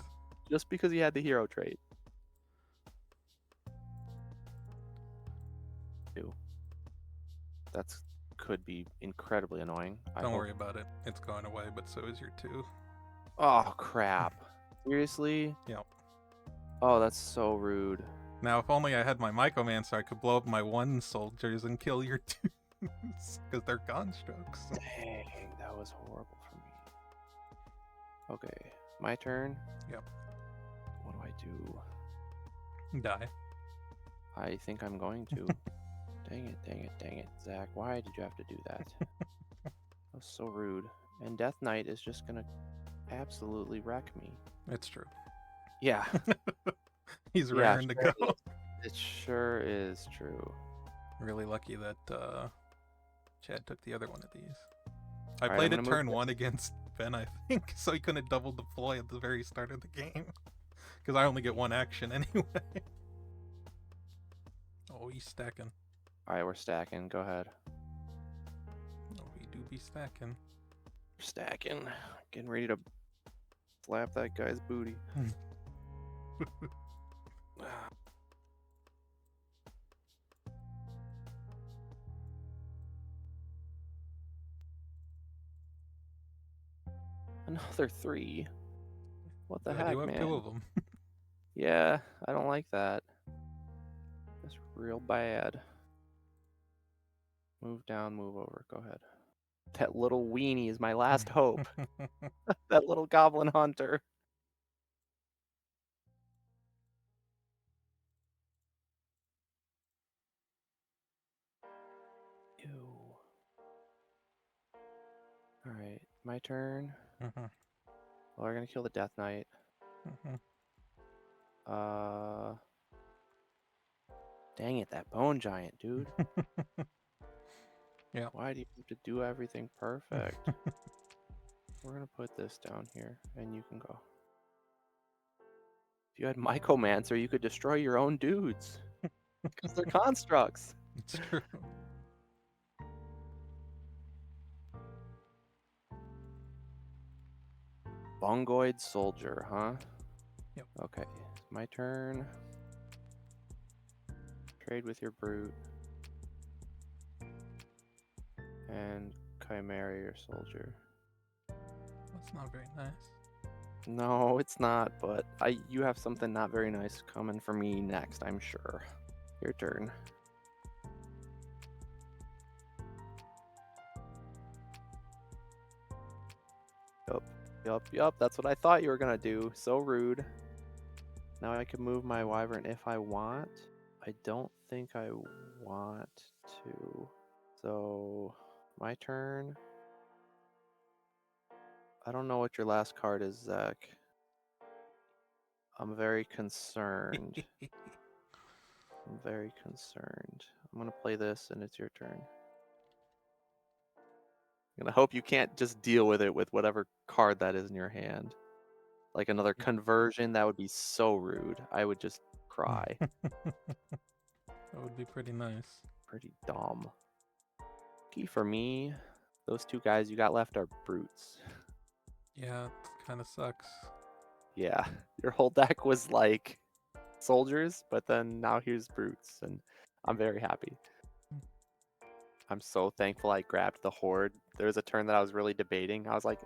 Just because he had the hero trait. That's could be incredibly annoying. Don't worry about it. It's going away, but so is your 2. Oh crap! Seriously? Yep. Oh, that's so rude. Now, if only I had my Mycomancer, I could blow up my 1 soldiers and kill your 2s, because they're constructs. Dang, that was horrible for me. Okay, my turn. Yep. What do I do? Die. I think I'm going to. Dang it, dang it, dang it. Zach, why did you have to do that? That was so rude. And Death Knight is just gonna absolutely wreck me. It's true. Yeah. He's Yeah, raring to sure go. It sure is true. Really lucky that Chad took the other one of these. I All right, played I'm it gonna turn move. 1 against Ben, I think, so he couldn't double deploy at the very start of the game. Because I only get 1 action anyway. Oh, he's stacking. All right, we're stacking. Go ahead. Oh, he do be stacking. We're stacking. Getting ready to slap that guy's booty. Another 3. What the Good, heck, you have man? 2 of them. Yeah, I don't like that. That's real bad. Move down, move over. Go ahead. That little weenie is my last hope. That little goblin hunter. Ew. Alright, my turn. Mhm, Well, we're gonna kill the Death Knight. mhm. Dang it, that bone giant, dude. Yeah. Why do you have to do everything perfect? We're gonna put this down here, and you can go. If you had Mycomancer, you could destroy your own dudes. Because they're constructs. It's true. Bongoid soldier, huh? Yep. Okay, my turn. Trade with your brute. And Chimera your soldier. That's not very nice. No, it's not, but you have something not very nice coming for me next, I'm sure. Your turn. Yup, that's what I thought you were gonna do. So rude. Now I can move my wyvern if I want. I don't think I want to. So, my turn. I don't know what your last card is, Zach. I'm very concerned. I'm very concerned. I'm gonna play this and it's your turn. I'm gonna hope you can't just deal with it with whatever card that is in your hand. Like another conversion, that would be so rude. I would just cry. That would be pretty nice. Pretty dumb. Key for me, those 2 guys you got left are brutes. Yeah, it kind of sucks. Yeah, your whole deck was like soldiers, but then now here's brutes, and I'm very happy. I'm so thankful I grabbed the horde. There was a turn that I was really debating. I was like,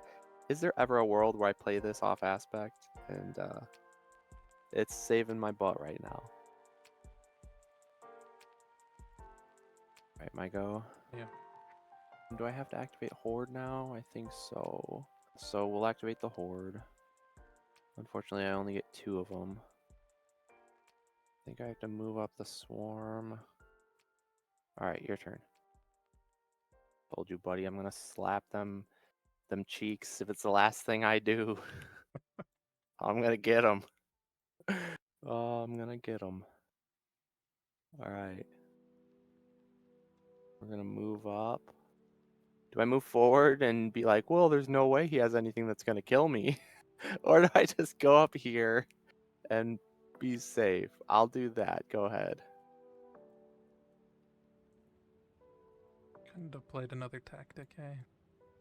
is there ever a world where I play this off aspect? And it's saving my butt right now. Right, my go. Yeah. Do I have to activate horde now? I think so. So we'll activate the horde. Unfortunately, I only get 2 of them. I think I have to move up the swarm. Alright, your turn. Told you, buddy, I'm gonna slap them cheeks if it's the last thing I do. I'm gonna get them. Oh, I'm gonna get them. Alright. We're gonna move up. Do I move forward and be like, well, there's no way he has anything that's gonna kill me? Or do I just go up here and be safe? I'll do that. Go ahead. Couldn't have played another tactic, eh?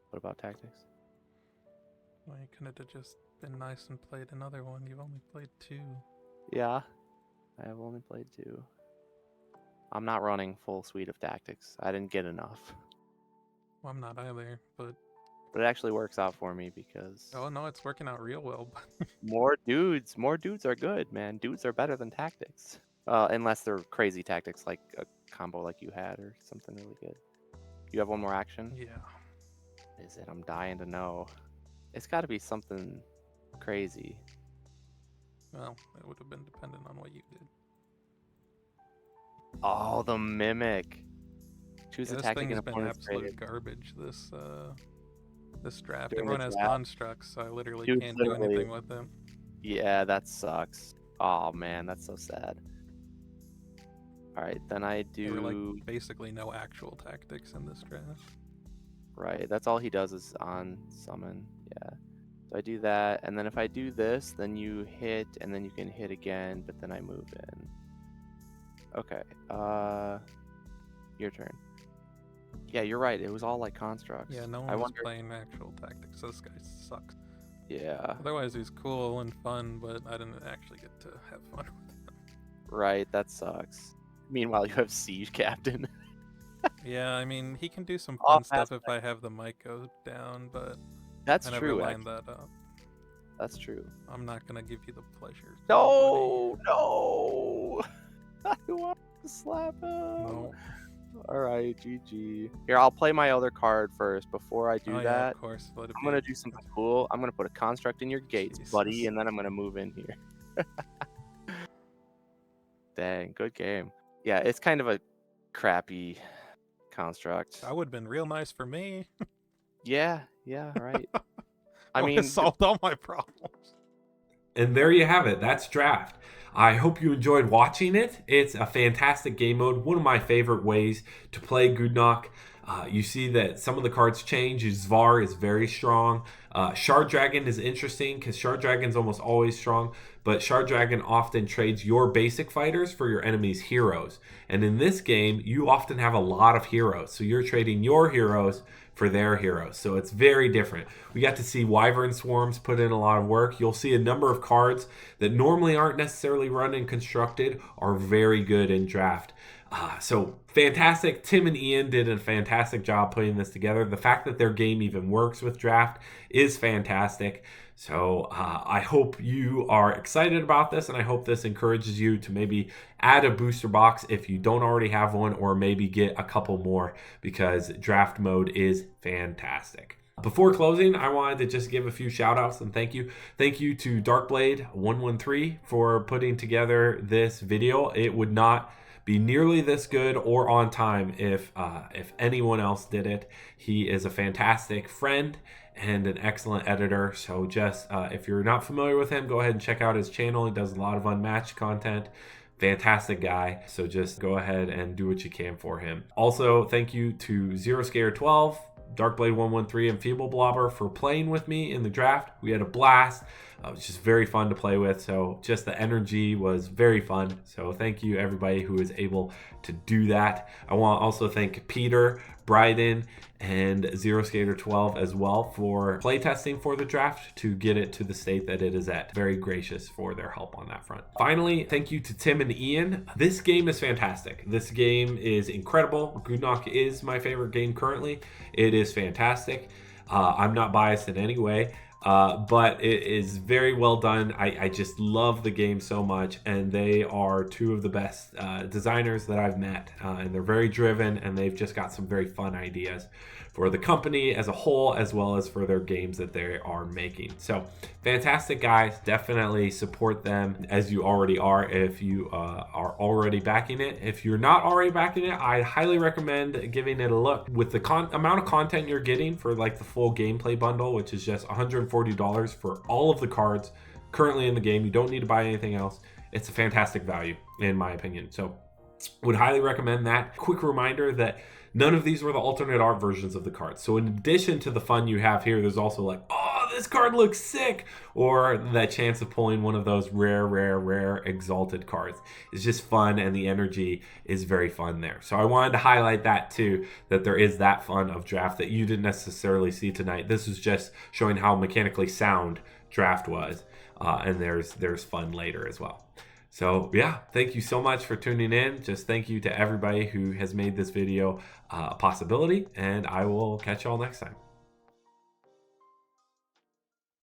What about tactics? Well, you couldn't have just been nice and played another one. You've only played 2. Yeah, I have only played 2. I'm not running full suite of tactics. I didn't get enough. Well, I'm not either, but... But it actually works out for me because... Oh, no, it's working out real well. More dudes are good, man. Dudes are better than tactics. Unless they're crazy tactics like a combo like you had or something really good. You have one more action? Yeah. Is it? I'm dying to know. It's got to be something crazy. Well, it would have been dependent on what you did. Oh, the mimic. Choose Yeah, a this tactic thing has and been opponent's absolute rated. garbage this draft. During the Everyone has draft? constructs, so I literally Dude, can't do literally. anything with them. Yeah, that sucks. Oh man, that's so sad. All right, then I There were do. like basically no actual tactics in this draft. Right, that's all he does is on summon. Yeah. So I do that, and then if I do this, then you hit, and then you can hit again, but then I move in. Okay. Your turn. Yeah, you're right. It was all like constructs. Yeah, no I one was wonder. playing actual tactics. So this guy sucks. Yeah. Otherwise, he's cool and fun, but I didn't actually get to have fun with him. Right, that sucks. Meanwhile, you have Siege Captain. Yeah, I mean, he can do some Off fun stuff if aspect. I have the mic go down, but That's I never true. lined that up. That's true. I'm not gonna give you the pleasure. No, no. I want to slap him. No. All right, GG. Here, I'll play my other card first before I do Oh yeah, that. of course. Let it I'm be. gonna do something cool. I'm gonna put a construct in your gates, buddy, Jesus. and then I'm gonna move in here. Dang, good game. Yeah, it's kind of a crappy construct. That would have been real nice for me. Yeah, right. I I mean, solved all my problems. And there you have it. That's Draft. I hope you enjoyed watching it. It's a fantastic game mode. One of my favorite ways to play Gudnak. You see that some of the cards change. Zvar is very strong. Shard Dragon is interesting because Shard Dragon's almost always strong, but Shard Dragon often trades your basic fighters for your enemy's heroes. And in this game, you often have a lot of heroes. So you're trading your heroes for their heroes. So it's very different. We got to see Wyvern Swarms put in a lot of work. You'll see a number of cards that normally aren't necessarily run and constructed are very good in Draft. So fantastic. Tim and Ian did a fantastic job putting this together. The fact that their game even works with Draft is fantastic. So I hope you are excited about this, and I hope this encourages you to maybe add a booster box if you don't already have one, or maybe get a couple more, because draft mode is fantastic. Before closing, I wanted to just give a few shout outs and thank you. Thank you to Darkblade113 for putting together this video. It would not be nearly this good or on time if anyone else did it. He is a fantastic friend and an excellent editor. So just if you're not familiar with him, go ahead and check out his channel. He does a lot of Unmatched content. Fantastic guy. So just go ahead and do what you can for him. Also, thank you to Zero Scare 12, Darkblade113, and feebleblobber for playing with me in the draft. We had a blast. It was just very fun to play with. So just the energy was very fun. So thank you everybody who was able to do that. I want to also thank Peter, Bryden, and Zero Skater 12 as well for playtesting for the draft to get it to the state that it is at. Very gracious for their help on that front. Finally, thank you to Tim and Ian. This game is fantastic. This game is incredible. Gudnak is my favorite game currently. It is fantastic. I'm not biased in any way. But it is very well done. I just love the game so much, and they are two of the best designers that I've met, and they're very driven, and they've just got some very fun ideas for the company as a whole, as well as for their games that they are making. So fantastic guys. Definitely support them as you already are if you are already backing it. If you're not already backing it, I highly recommend giving it a look. With the amount of content you're getting for like the full gameplay bundle, which is just $140 for all of the cards currently in the game, you don't need to buy anything else. It's a fantastic value in my opinion. So would highly recommend that. Quick reminder that none of these were the alternate art versions of the cards. So in addition to the fun you have here, there's also like, oh, this card looks sick, or that chance of pulling one of those rare exalted cards. It's just fun, and the energy is very fun there. So I wanted to highlight that too, that there is that fun of draft that you didn't necessarily see tonight. This is just showing how mechanically sound draft was, and there's fun later as well. So yeah, thank you so much for tuning in. Just thank you to everybody who has made this video a possibility, and I will catch y'all next time.